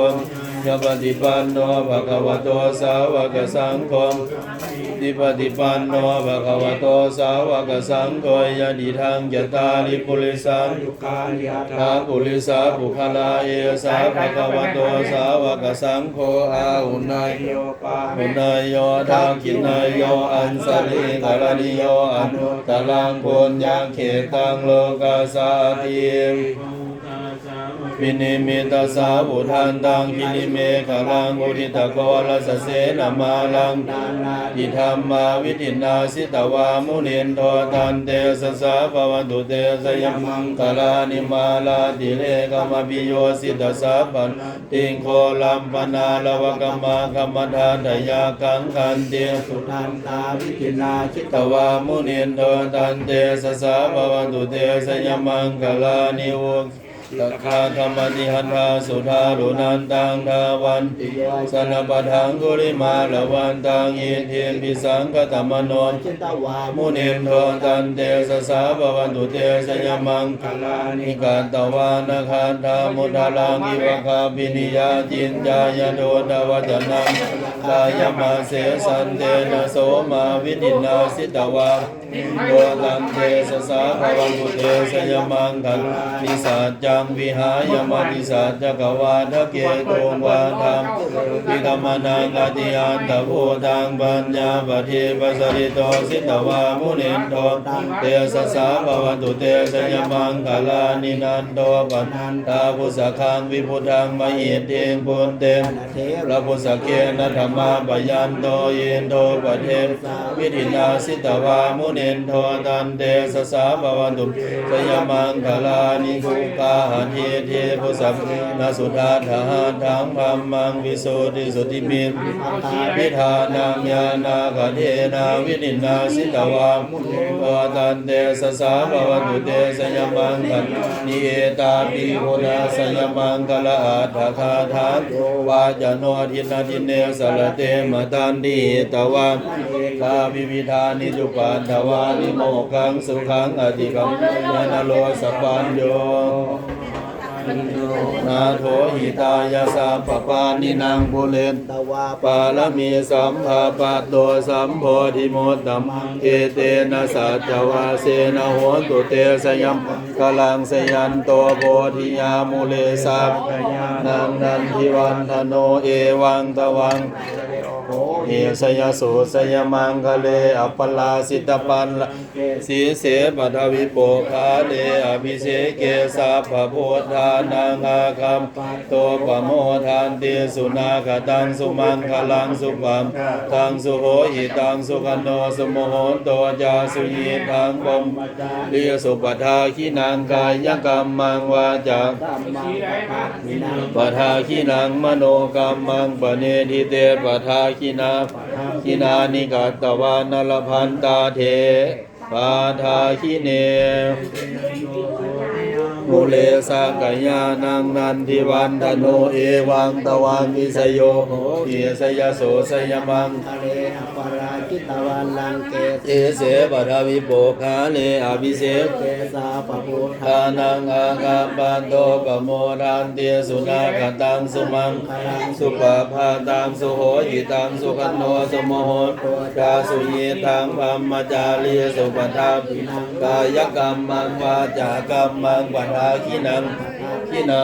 F: ยะปฏิปันโนภะคะวะโตสาวกสังโฆติปฏิปันโนภะคะวะโตสาวกสังโฆยะดิทังยะตาลิปุริสังยุคาลิอัตถาปุริสาปุคลาเยสาภะคะวะโตสาวกสังโฆอาหุนายโยปาหุนายโยทักขินายโยอันสลิกาลนิโยอนุตตรังปุญญังเขตังโลกาสาติวินิมิตาสาบุทันตังกิริเมฆลังอุทิตโกลัสเสนามาลังอิธรรมาวิทินาสิตวามุนินโทตันเตสสะภวันตุเตสยมังคลานิมาลาติเลกามปิโยสิตสัพพันติงโคลัมปนาลวกมากรรมฐานทยากังคันเตสุทันตาวิทินาสิตวามุนินโทตันเตสสะภวันตุเตสยมังคลานิวตัคาธรรมติหันทาสุธาลุนันตังทาวันสนปะทังกุริมาลวันตังอิทิปิสังกตมโนจิตวามุนินโทตันเตสสะภวันตุเตสยมังคลานิกาตวานาคาธามุทาลังอิวะคาปินิยาจินจายโดดวัจนังกายมาเสสันเตนะโสมาวินินาสิตวาโยตังเตสสะภวันตุเตสยมังคลานิสัจจังวิหายมัติสัจจกวาทะเกตุวาธัมวิกมนังอติยันตะภูตังปัญญาปฏิปัสสริโตสิตวามุนินโทเตสสะภวันตุเตสยมังคลานินันโตปันตาภุสคังวิพุทังมหิตเทงปุนเตพระพุสเกนะธรรมาปยันโตเยนโตปะเทวิทินาสิตวามุนินโทตันเตสสะภวันตุสยมังคลานิกุกา หันเยเทพุสัมนาสุธาทหารทังพัมมังวิโสติสุติมิวิธานังญาณาคเทนาวินินาสิตวามปตันเตสสาภวตุเตสยมังคันนิเอตาปิโหนาสยมังคละอัตถคาทานวาจโนทินาทิเนสลเตมตันติตวามลาวิวิธานิจุปันทวานิโมกังสุขังอธิกัมยานโลสัพพัญโยนาโถหิตายาสัพปานินางปุเรนตวาปาลมีสัมภาปัตโตสัมโพธิโมตตัมเอเตนะสัจจวาเสนะโหตุเตสยัมกลังสยันโตโพธิยามุเลสัพนังนันทิวันทโนเอวังตวังเอสยสุสยมังคะเลอัปปลาสิตปันสีเสปัทวิโปคาเลอภิเสเกสาภโพธานังอาคัมโตปโมทานเตสุนาคตังสุมังคลังสุปัมตังสุโหหิตังสุขโนสมโหโตจาสุยีทังบมเลียสุปทาขินังกายกรรมังวาจาปทาขินังมโนกรรมังปเนทิเตปทาขินานิกัตตวานลพันตาเถปาทาขิเนมุเลสากยานังนันทิวันทโนเอวังตวังอิสโยเอสยโสสยมังทะเลอปราจิตวันลังเกเอเสปทวิโปคาเลอภิเสเกสาปปุทานังอาคาปันโตปโมทันเตสุนาคตังสุมังสุปภาตังสุโหหิตังสุขโนสมโหจาสุยีทังพัมมจารีสุปทาปินังกายกรรมังวาจากรรมังปทาขินั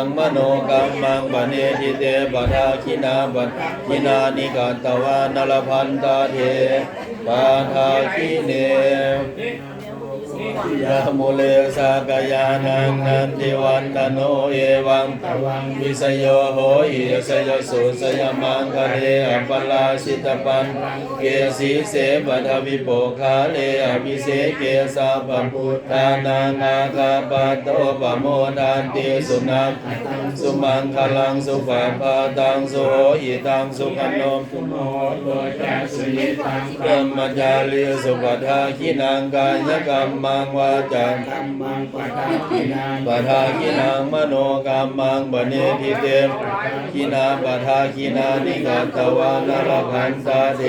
F: งมโนกรรมังปเนทิเตปทาขินานิกัตตวานลพันตาเถปาทาขิเนยะโมเลสากยานังนันทิวันตโนเอวังตวังวิสโยโหหิสยสุสยมังคะเลอัปปลาสิตปันเกสีเสปทวิโปคาเลอภิเสเกสาปปุทธานังอาคาปัตโตปโมทันติสุนัขสุมังคลังสุปภาตังสุโหหิตังสุขโนสุโมโตจัสสุยิตังธรรมจารีสุปทาขินังกายกรรมังวาจากรรมังปทาขินังมโนกรรมังปเนทิเตขินาปทาขินานิกัตตวานลพันตาเถ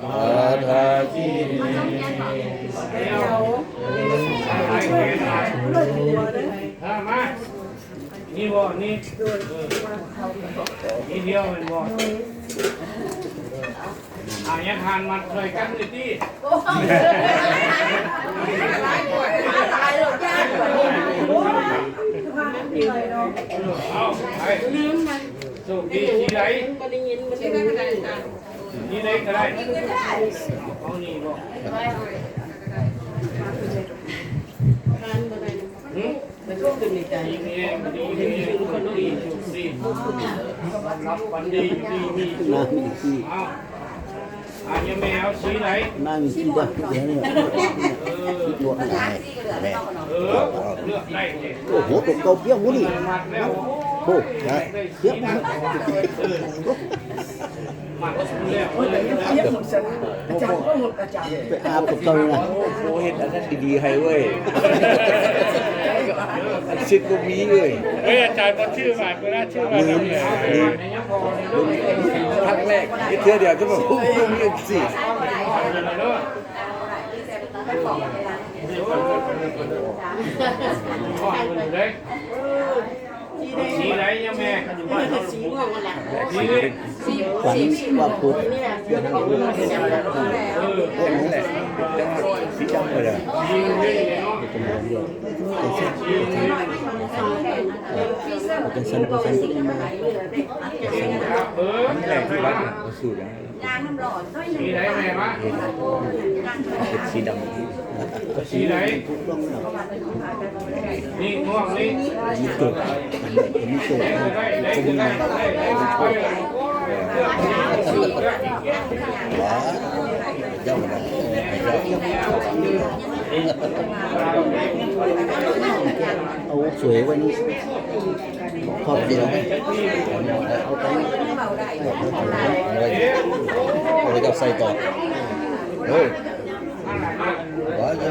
F: ปาทาขิเน
A: มานี่บ่นี่นี่เดียวมันบ่ยังทานมันเคยกันเลยที่เอาไปสุดีที่ไหนที่ไหนก็ได้เอานี่บ่รับวันดีเอายังไม่เอาสีไหนนั่งสีดำเดี๋ยวนี้
C: ลวกได้แม่
A: เลือกได้เลย
C: โอ้โหตกเกาเปี้ยงมุนี่โอ้นะเปี้ยงมัน
A: มาก็สุดแล้ว
C: ไปอาบตกเกาเลยนะ
G: โอ้เห็นอันนั้นดีๆให้เว้ยอันชิดก็มีเลย
A: เฮ้ยอาจารย์ก็ชื่อใหม่ก็ได้ชื่อใหม่
G: ครั้งแรกนี่เทื่อเดียวก็แบบพุ่งมีสิ สีไหนยังแม่สีม่วงแหละสี
C: ฝันว่าพุทธ
G: นั่นแหละจังหวัดสีจังเลย
A: สีนี่เนาะ
C: เป็นสันเป็นสันเป็นมา
G: นี่แหละที่วัดเขาสูตร
A: สีไหนแม่วะ
G: เป็นสีดำ
A: สีไหนนี่ม่วงนี่
C: มีเกิดมีเกิด
A: ได้ว้า
C: เจ้ามันเอา เอาสวยไว้นี่พอดีแล้วไหมเอาไปเอาไปกับใส่ต่อโอ้ว่าจะ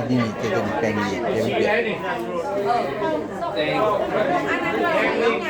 C: นี่จะเป็นแปลงนี่เดี๋ยว
G: สีไหนนี่แดง
D: อันนั้นเราไง